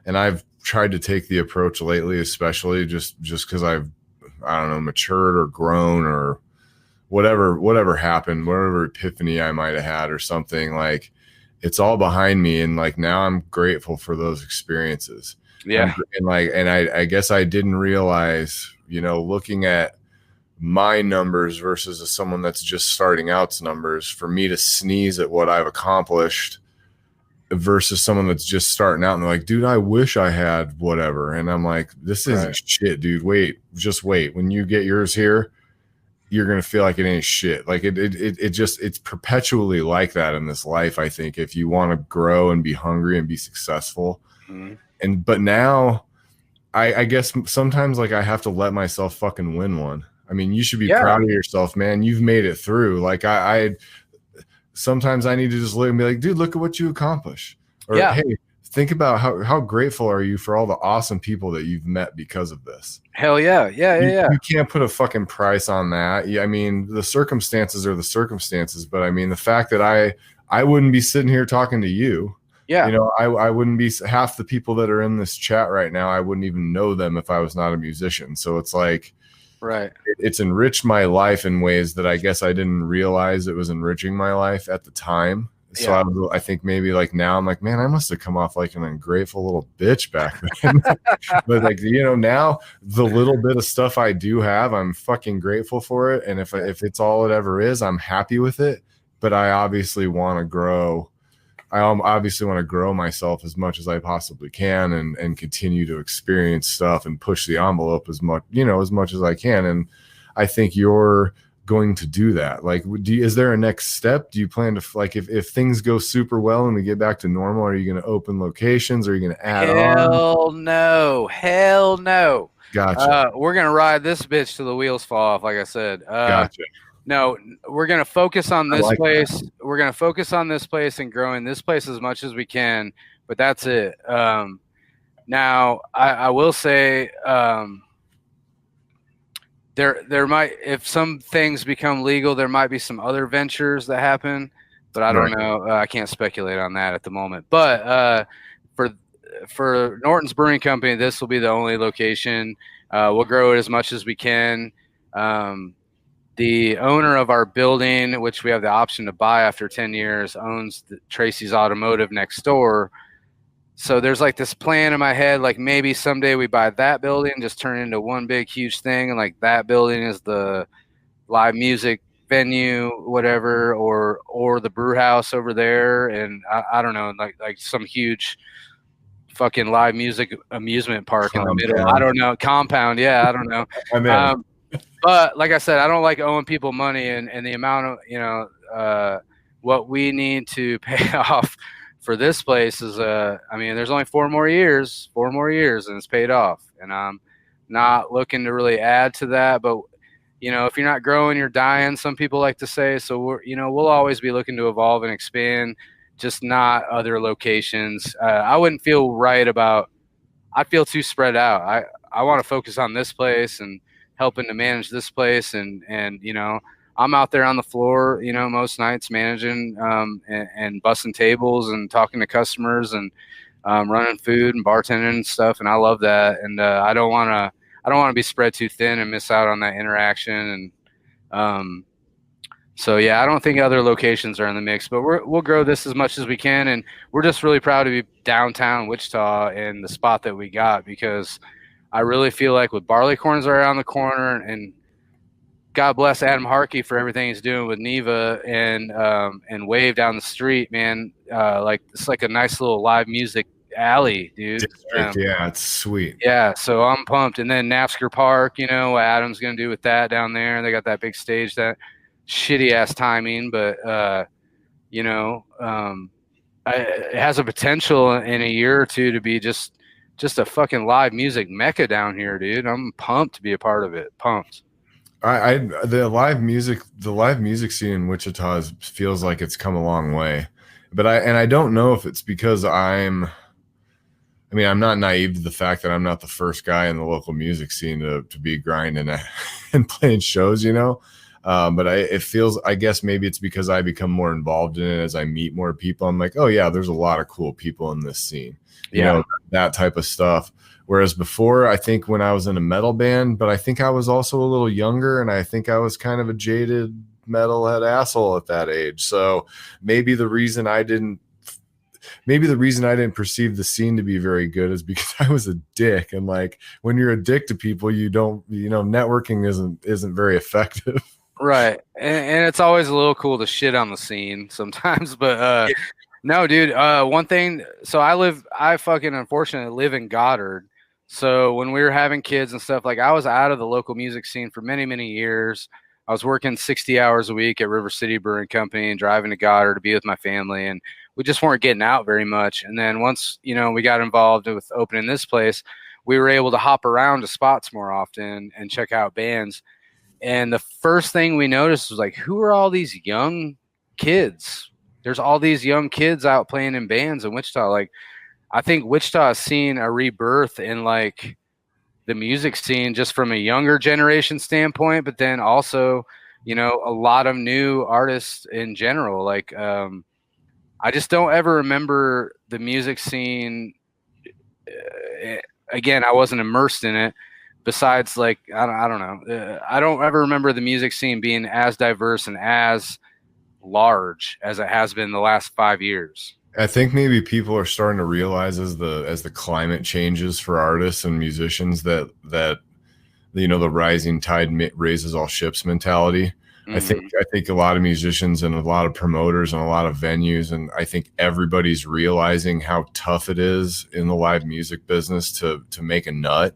and I've tried to take the approach lately, especially just because I don't know, matured or grown or whatever happened, whatever epiphany I might have had or something. Like it's all behind me, and like now I'm grateful for those experiences. Yeah. And I guess I didn't realize, looking at my numbers versus someone that's just starting out's numbers, for me to sneeze at what I've accomplished versus someone that's just starting out and they're like, dude, I wish I had whatever. And I'm like, this isn't shit, dude. Just wait. When you get yours here, you're going to feel like it ain't shit. Like it's perpetually like that in this life. I think if you want to grow and be hungry and be successful. Mm-hmm. But now I guess sometimes like I have to let myself fucking win one. I mean, you should be proud of yourself, man. You've made it through. Like I sometimes I need to just look and be like, dude, look at what you accomplished. Or hey, think about how grateful are you for all the awesome people that you've met because of this. Hell yeah. You can't put a fucking price on that. I mean, the circumstances are the circumstances, but I mean, the fact that I wouldn't be sitting here talking to you. Yeah. I wouldn't be half the people that are in this chat right now. I wouldn't even know them if I was not a musician. So it's like, right. It's enriched my life in ways that I guess I didn't realize it was enriching my life at the time. So I think maybe like now I'm like, man, I must have come off like an ungrateful little bitch back then. But like, now the little bit of stuff I do have, I'm fucking grateful for it. And if it's all it ever is, I'm happy with it. But I obviously want to grow. I obviously want to grow myself as much as I possibly can and continue to experience stuff and push the envelope as much as I can. And I think you're going to do that. Like, is there a next step? Do you plan to, like, if things go super well and we get back to normal, are you going to open locations? Are you going to add on? Hell no. Gotcha. We're going to ride this bitch till the wheels fall off. Like I said, gotcha. No, we're going to focus on this place. We're going to focus on this place and growing this place as much as we can, but that's it. Now I will say, there might, if some things become legal, there might be some other ventures that happen, but I don't know. I can't speculate on that at the moment. But for Norton's Brewing Company, this will be the only location. We'll grow it as much as we can. The owner of our building, which we have the option to buy after 10 years, owns Tracy's Automotive next door. So there's like this plan in my head, like maybe someday we buy that building, just turn it into one big, huge thing. And like that building is the live music venue, whatever, or the brew house over there. And I don't know, like some huge fucking live music amusement park in the middle. I don't know. Compound. Yeah. I don't know. But like I said, I don't like owing people money, and the amount of, what we need to pay off for this place is, I mean, there's only 4 more years and it's paid off, and I'm not looking to really add to that. But, you know, if you're not growing, you're dying, some people like to say. So, we'll always be looking to evolve and expand, just not other locations. I wouldn't feel right about – I'd feel too spread out. I want to focus on this place and helping to manage this place. And you know, I'm out there on the floor, you know, most nights managing and bussing tables and talking to customers and running food and bartending and stuff. And I love that. And I don't want to be spread too thin and miss out on that interaction. And so, yeah, I don't think other locations are in the mix, but we'll grow this as much as we can. And we're just really proud to be downtown Wichita in the spot that we got, because I really feel like with Barleycorns around the corner, and God bless Adam Harkey for everything he's doing with Neva and Wave down the street, man. Like, it's like a nice little live music alley, dude. Yeah, it's sweet. Yeah, so I'm pumped. And then NASCAR Park, you know, what Adam's going to do with that down there. They got that big stage, that shitty ass timing, but you know, it has a potential in a year or two to be just a fucking live music mecca down here, dude. I'm pumped to be a part of it. Pumped. The live music scene in Wichita feels like it's come a long way, but I don't know if it's because I'm not naive to the fact that I'm not the first guy in the local music scene to be grinding and playing shows, you know. But it feels, I guess maybe it's because I become more involved in it as I meet more people. I'm like, oh yeah, there's a lot of cool people in this scene, you know, that type of stuff. Whereas before, I think when I was in a metal band, but I think I was also a little younger, and I think I was kind of a jaded metalhead asshole at that age. So maybe the reason I didn't perceive the scene to be very good is because I was a dick. And like, when you're a dick to people, networking isn't very effective. Right. And it's always a little cool to shit on the scene sometimes, but no, dude, one thing, so I fucking unfortunately live in Goddard. So when we were having kids and stuff, like, I was out of the local music scene for many, many years. I was working 60 hours a week at River City Brewing Company and driving to Goddard to be with my family. And we just weren't getting out very much. And then once, you know, we got involved with opening this place, we were able to hop around to spots more often and check out bands. And the first thing we noticed was, like, who are all these young kids? There's all these young kids out playing in bands in Wichita. Like, I think Wichita has seen a rebirth in, like, the music scene just from a younger generation standpoint, but then also, you know, a lot of new artists in general. Like, I just don't ever remember the music scene. Again, I wasn't immersed in it. Besides, like, I don't know. I don't ever remember the music scene being as diverse and as large as it has been the last 5 years. I think maybe people are starting to realize as the climate changes for artists and musicians that you know, the rising tide raises all ships mentality. Mm-hmm. I think a lot of musicians and a lot of promoters and a lot of venues, and I think everybody's realizing how tough it is in the live music business to make a nut.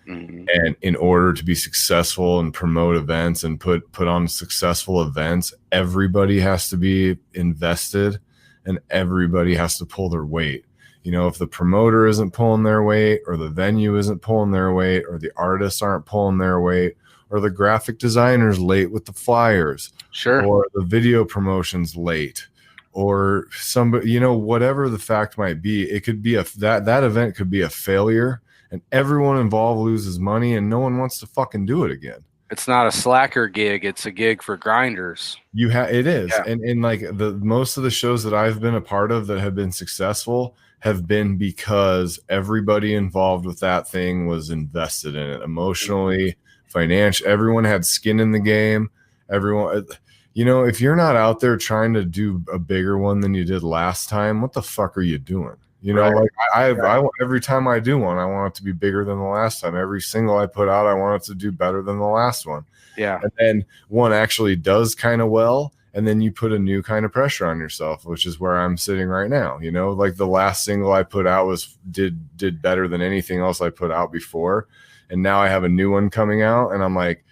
Mm-hmm. And in order to be successful and promote events and put on successful events, everybody has to be invested and everybody has to pull their weight. You know, if the promoter isn't pulling their weight, or the venue isn't pulling their weight, or the artists aren't pulling their weight, or the graphic designer's late with the flyers, sure, or the video promotion's late, or somebody, you know, whatever the fact might be, it could be that event could be a failure. And everyone involved loses money, and no one wants to fucking do it again. It's not a slacker gig; it's a gig for grinders. It is, yeah. And like the most of the shows that I've been a part of that have been successful have been because everybody involved with that thing was invested in it emotionally, financially. Everyone had skin in the game. Everyone, you know, if you're not out there trying to do a bigger one than you did last time, what the fuck are you doing? You know, right. Like I every time I do one, I want it to be bigger than the last time. Every single I put out, I want it to do better than the last one. Yeah. And then one actually does kind of well, and then you put a new kind of pressure on yourself, which is where I'm sitting right now. You know, like the last single I put out did better than anything else I put out before. And now I have a new one coming out, and I'm like,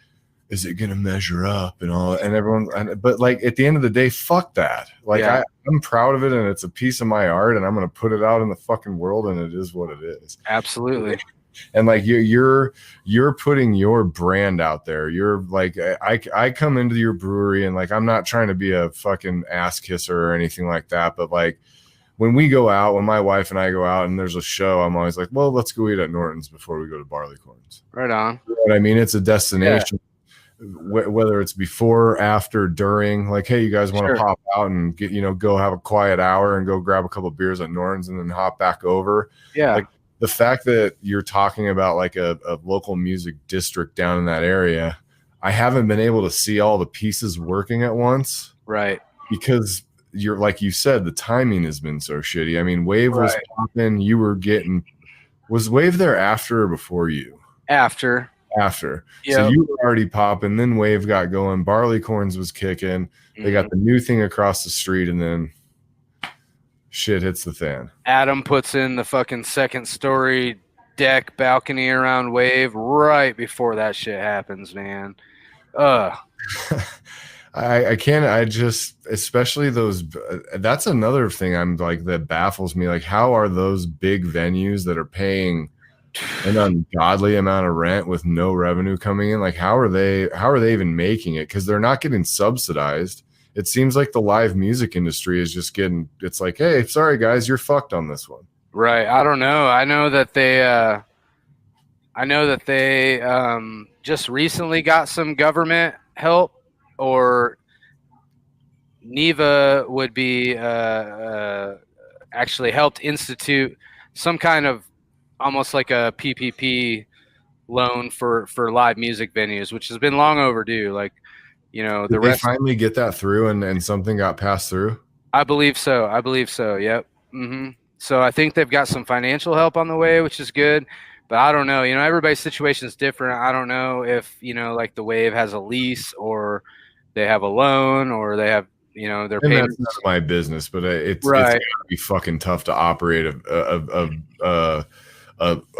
is it going to measure up and all? And everyone, but like at the end of the day, fuck that. Like yeah. I'm proud of it, and it's a piece of my art, and I'm going to put it out in the fucking world, and it is what it is. Absolutely. And like you're putting your brand out there. You're like, I come into your brewery and like, I'm not trying to be a fucking ass kisser or anything like that. But like when we go out, when my wife and I go out and there's a show, I'm always like, well, let's go eat at Norton's before we go to Barleycorns. Right on. You know what I mean? It's a destination. Whether it's before, after, during, like, hey, you guys want to pop out and get, go have a quiet hour and go grab a couple beers at Norton's and then hop back over. Yeah. Like the fact that you're talking about like a local music district down in that area, I haven't been able to see all the pieces working at once. Right. Because you're like you said, the timing has been so shitty. I mean, Wave was popping. You were was Wave there after or before you? After. Yep. So you were already popping, then Wave got going, Barleycorns was kicking, they got the new thing across the street, and then shit hits the fan. Adam puts in the fucking second story deck balcony around Wave right before that shit happens, man. I can't, especially those, that's another thing I'm like, that baffles me. Like, how are those big venues that are paying an ungodly amount of rent with no revenue coming in, like how are they even making it? Because they're not getting subsidized. It seems like the live music industry is just getting, it's like, hey, sorry guys, you're fucked on this one. Right. I don't know. I know that they just recently got some government help, or NEVA would be actually helped institute some kind of almost like a PPP loan for live music venues, which has been long overdue. Like, Did they finally get that through and something got passed through? I believe so. Yep. Mm-hmm. So I think they've got some financial help on the way, which is good, but I don't know, everybody's situation is different. I don't know if, like the Wave has a lease or they have a loan or they have, their payments. That's none of my business, but it's gotta be fucking tough to operate a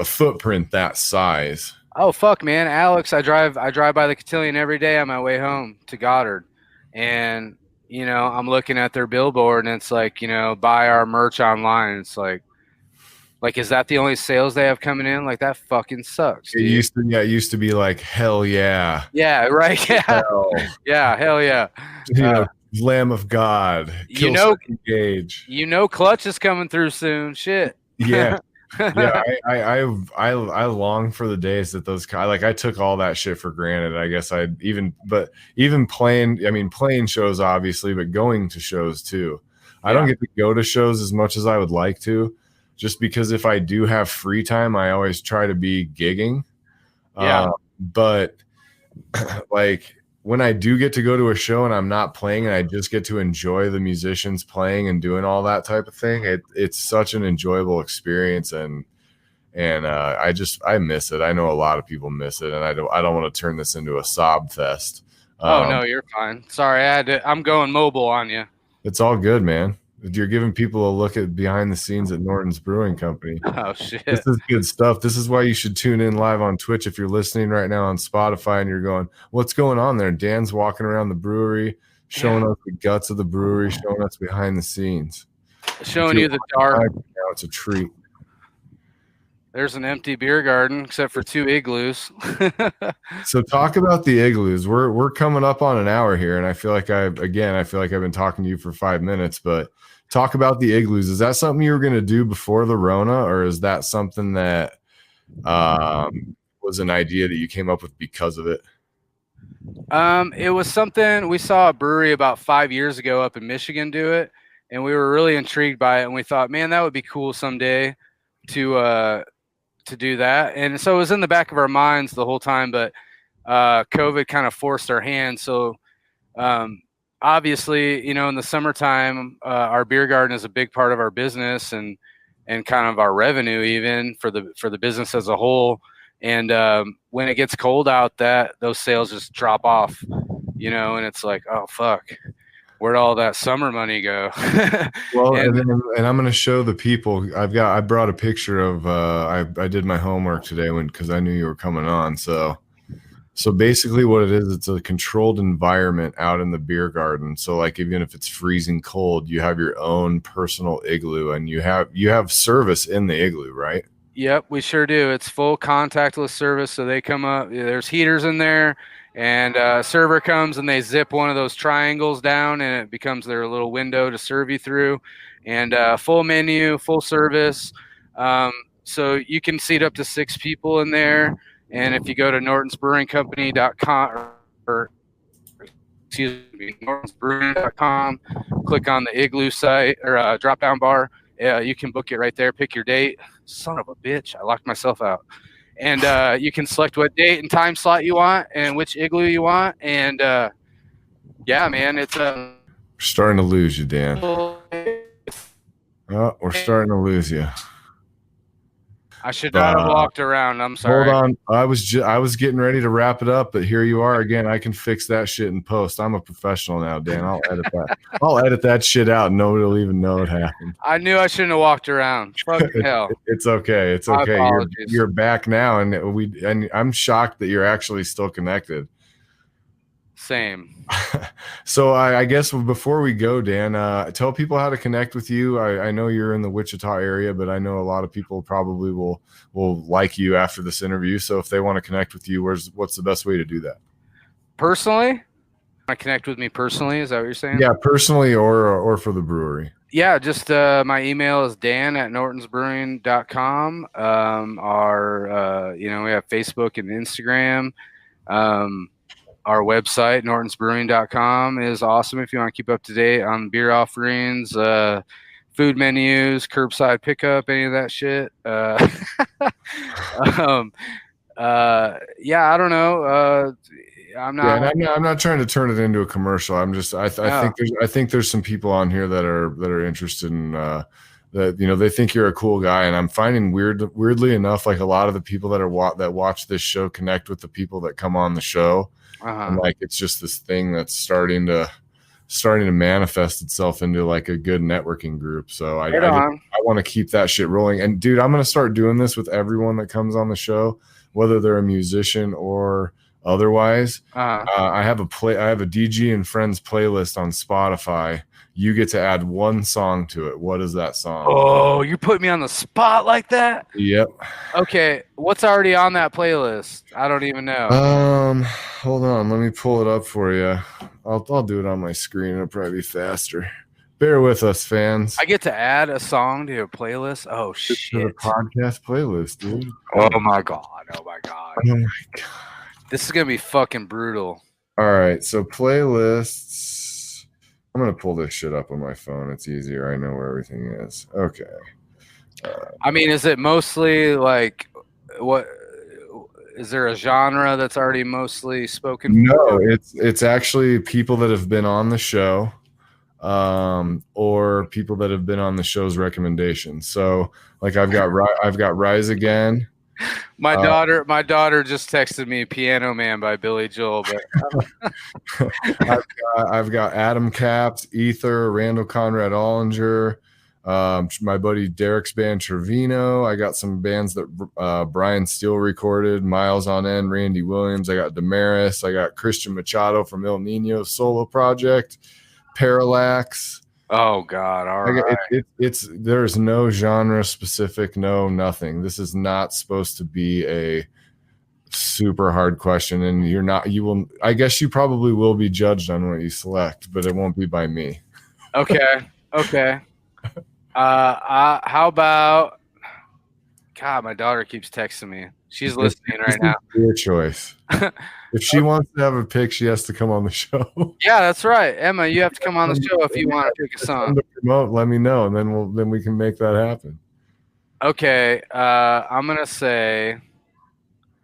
footprint that size. Oh fuck, man, Alex! I drive by the Cotillion every day on my way home to Goddard, and I'm looking at their billboard, and it's like, buy our merch online. It's like, is that the only sales they have coming in? Like, that fucking sucks. Dude. It used to be like, hell yeah. Yeah, right. Yeah, hell yeah. Lamb of God. Engage. Clutch is coming through soon. Shit. Yeah. Yeah, I long for the days that those I took all that shit for granted. I guess even playing shows obviously, but going to shows too. I don't get to go to shows as much as I would like to, just because if I do have free time, I always try to be gigging. But like when I do get to go to a show and I'm not playing and I just get to enjoy the musicians playing and doing all that type of thing, it's such an enjoyable experience, and I miss it. I know a lot of people miss it, and I don't want to turn this into a sob fest. No, you're fine. Sorry, I'm going mobile on you. It's all good, man. You're giving people a look at behind the scenes at Norton's Brewing Company. Oh shit. This is good stuff. This is why you should tune in live on Twitch if you're listening right now on Spotify and you're going, what's going on there? Dan's walking around the brewery, showing us the guts of the brewery, showing us behind the scenes. Showing you the dark. Now it's a treat. There's an empty beer garden except for 2 igloos. So talk about the igloos. We're coming up on an hour here, and I feel like I've been talking to you for 5 minutes, but talk about the igloos. Is that something you were going to do before the Rona, or is that something that was an idea that you came up with because of it? It was something we saw a brewery about 5 years ago up in Michigan do it, and we were really intrigued by it, and we thought, man, that would be cool someday to do that. And so it was in the back of our minds the whole time, but COVID kind of forced our hand. So obviously, in the summertime, our beer garden is a big part of our business and kind of our revenue, even for the business as a whole. And when it gets cold out, those sales just drop off, and it's like, oh fuck, where'd all that summer money go? Well, and I'm going to show the people. I brought a picture of. I did my homework today because I knew you were coming on. So basically, what it is, it's a controlled environment out in the beer garden. So like, even if it's freezing cold, you have your own personal igloo, and you have service in the igloo, right? Yep, we sure do. It's full contactless service. So they come up, there's heaters in there, and a server comes and they zip one of those triangles down, and it becomes their little window to serve you through. And full menu, full service. So you can seat up to 6 people in there. And if you go to nortonsbrewingcompany.com or excuse me, nortonsbrewing.com, click on the Igloo site or drop down bar. You can book it right there. Pick your date. Son of a bitch. I locked myself out. And you can select what date and time slot you want and which igloo you want. And yeah, man, it's We're starting to lose you, Dan. Oh, we're starting to lose you. I should not have walked around. I'm sorry. Hold on. I was getting ready to wrap it up, but here you are again. I can fix that shit in post. I'm a professional now, Dan. I'll edit that. I'll edit that shit out and nobody will even know it happened. I knew I shouldn't have walked around. Fucking hell. It's okay. It's okay. You're back now, and I'm shocked that you're actually still connected. Same. So I guess before we go, Dan, tell people how to connect with you. I know you're in the Wichita area, but I know a lot of people probably will like you after this interview. So if they want to connect with you, what's the best way to do that? Personally? Want to connect with me personally? Is that what you're saying? Yeah, personally or for the brewery. Yeah, just my email is dan@nortonsbrewing.com. We have Facebook and Instagram. Our website, nortonsbrewing.com, is awesome if you want to keep up to date on beer offerings, food menus, curbside pickup, any of that shit. Yeah, I don't know. I'm not trying to turn it into a commercial. I think there's some people on here that are interested in that. They think you're a cool guy, and I'm finding weirdly enough, like a lot of the people that watch this show connect with the people that come on the show. And like it's just this thing that's starting to manifest itself into like a good networking group. So I want to keep that shit rolling. And dude, I'm gonna start doing this with everyone that comes on the show, whether they're a musician or otherwise. I have a DG and Friends playlist on Spotify. You get to add one song to it. What is that song? Oh, you're putting me on the spot like that? Yep. Okay, what's already on that playlist? I don't even know. Hold on. Let me pull it up for you. I'll do it on my screen. It'll probably be faster. Bear with us, fans. I get to add a song to a playlist? Oh, shit. To the podcast playlist, dude. Oh, my God. Oh, my God. This is going to be fucking brutal. All right, so playlists. I'm going to pull this shit up on my phone. It's easier. I know where everything is. Okay. Is it mostly like what? Is there a genre that's already mostly spoken? No, it's actually people that have been on the show, or people that have been on the show's recommendations. So, like, I've got Rise Again. My daughter just texted me "Piano Man" by Billy Joel. But I've got Adam Caps, Ether, Randall Conrad Ollinger, my buddy Derek's band Trevino. I got some bands that Brian Steele recorded, Miles on End, Randy Williams. I got Damaris. I got Christian Machado from El Nino solo project, Parallax. Oh God! All right. There's no genre specific, no nothing. This is not supposed to be a super hard question, and you're not. You will. I guess you probably will be judged on what you select, but it won't be by me. Okay. How about? God, my daughter keeps texting me. She's listening right now. Your choice. If she wants to have a pick, she has to come on the show. Yeah, that's right, Emma. You have to come on the show if you want to pick a song. Promote, let me know, and then we can make that happen. Okay, I'm gonna say,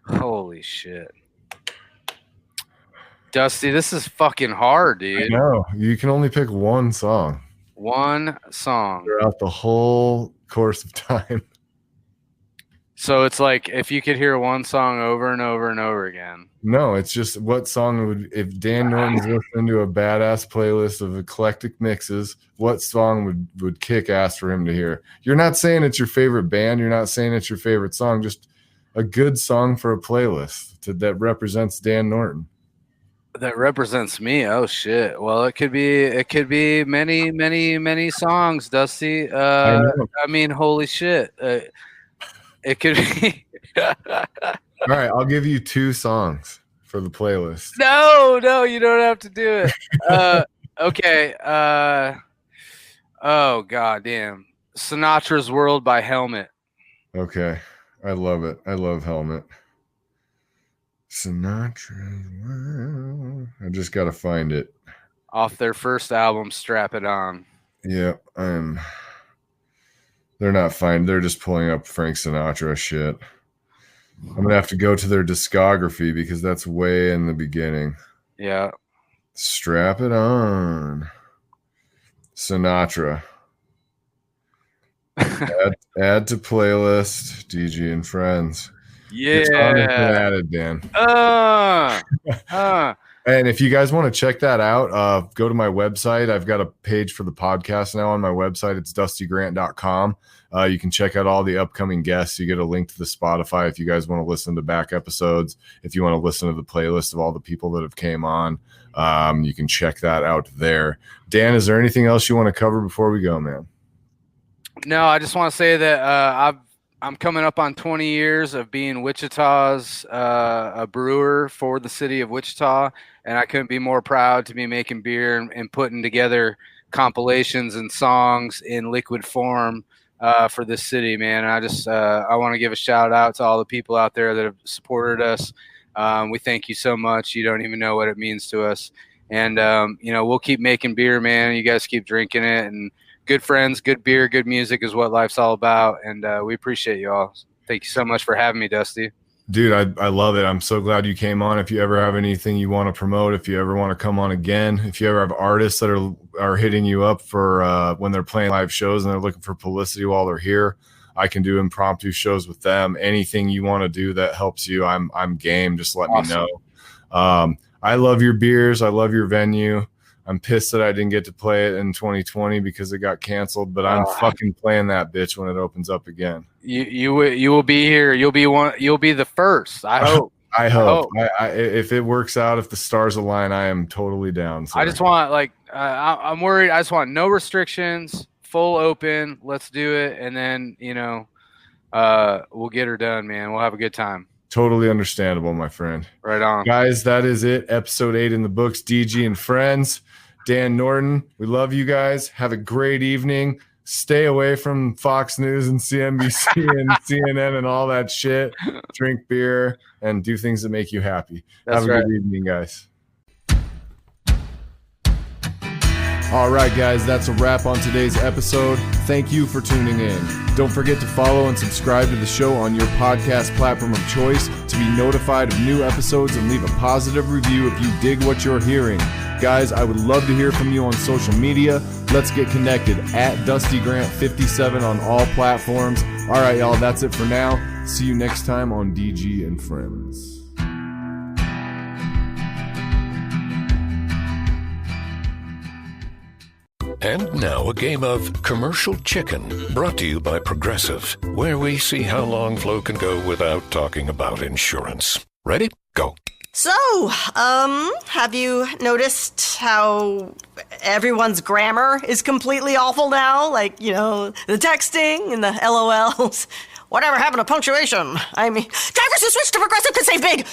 holy shit, Dusty, this is fucking hard, dude. No, you can only pick one song. One song throughout the whole course of time. So it's like if you could hear one song over and over and over again. No, it's just what song would, if Dan Norton's listening to a badass playlist of eclectic mixes, what song would kick ass for him to hear? You're not saying it's your favorite band. You're not saying it's your favorite song. Just a good song for a playlist that represents Dan Norton. That represents me. Oh shit. Well, it could be many songs, Dusty. I mean, holy shit. It could be. All right, I'll give you 2 songs for the playlist. No, you don't have to do it. Okay. Oh, goddamn. Sinatra's World by Helmet. Okay. I love it. I love Helmet. Sinatra's World. I just got to find it. Off their first album, Strap It On. Yep, they're not fine. They're just pulling up Frank Sinatra shit. I'm going to have to go to their discography because that's way in the beginning. Yeah. Strap It On. Sinatra. add to playlist, DG and friends. Yeah. It's added, Dan. And if you guys want to check that out, go to my website. I've got a page for the podcast now on my website. It's dustygrant.com. You can check out all the upcoming guests. You get a link to the Spotify if you guys want to listen to back episodes. If you want to listen to the playlist of all the people that have came on, you can check that out there. Dan, is there anything else you want to cover before we go, man? No, I just want to say that I'm coming up on 20 years of being Wichita's a brewer for the city of Wichita, and I couldn't be more proud to be making beer and putting together compilations and songs in liquid form for this city, man. And I want to give a shout out to all the people out there that have supported us. We thank you so much. You don't even know what it means to us. And, we'll keep making beer, man. You guys keep drinking it, and good friends, good beer, good music is what life's all about. And we appreciate you all. Thank you so much for having me, Dusty. Dude, I love it. I'm so glad you came on. If you ever have anything you want to promote, if you ever want to come on again, if you ever have artists that are hitting you up for when they're playing live shows and they're looking for publicity while they're here, I can do impromptu shows with them. Anything you want to do that helps you, I'm game. Just let me know. I love your beers. I love your venue. I'm pissed that I didn't get to play it in 2020 because it got canceled, but I'm fucking playing that bitch when it opens up again. You will be here. You'll be the first. I hope. I hope. If it works out, if the stars align, I am totally down. So. I just want I'm worried. I just want no restrictions, full open. Let's do it, and then we'll get her done, man. We'll have a good time. Totally understandable, my friend. Right on. Guys, that is it. Episode 8 in the books. DG and friends. Dan Norton, we love you guys. Have a great evening. Stay away from Fox News and CNBC and CNN and all that shit. Drink beer and do things that make you happy. That's Have a good evening, guys. All right, guys, that's a wrap on today's episode. Thank you for tuning in. Don't forget to follow and subscribe to the show on your podcast platform of choice to be notified of new episodes and leave a positive review if you dig what you're hearing. Guys, I would love to hear from you on social media. Let's get connected at DustyGrant57 on all platforms. All right, y'all, that's it for now. See you next time on DG and Friends. And now a game of Commercial Chicken, brought to you by Progressive, where we see how long Flo can go without talking about insurance. Ready? Go. So, have you noticed how everyone's grammar is completely awful now? Like, the texting and the LOLs. Whatever happened to punctuation? I mean, drivers who switch to Progressive could save big.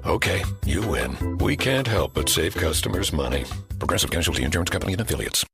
Okay, you win. We can't help but save customers money. Progressive Casualty Insurance Company and Affiliates.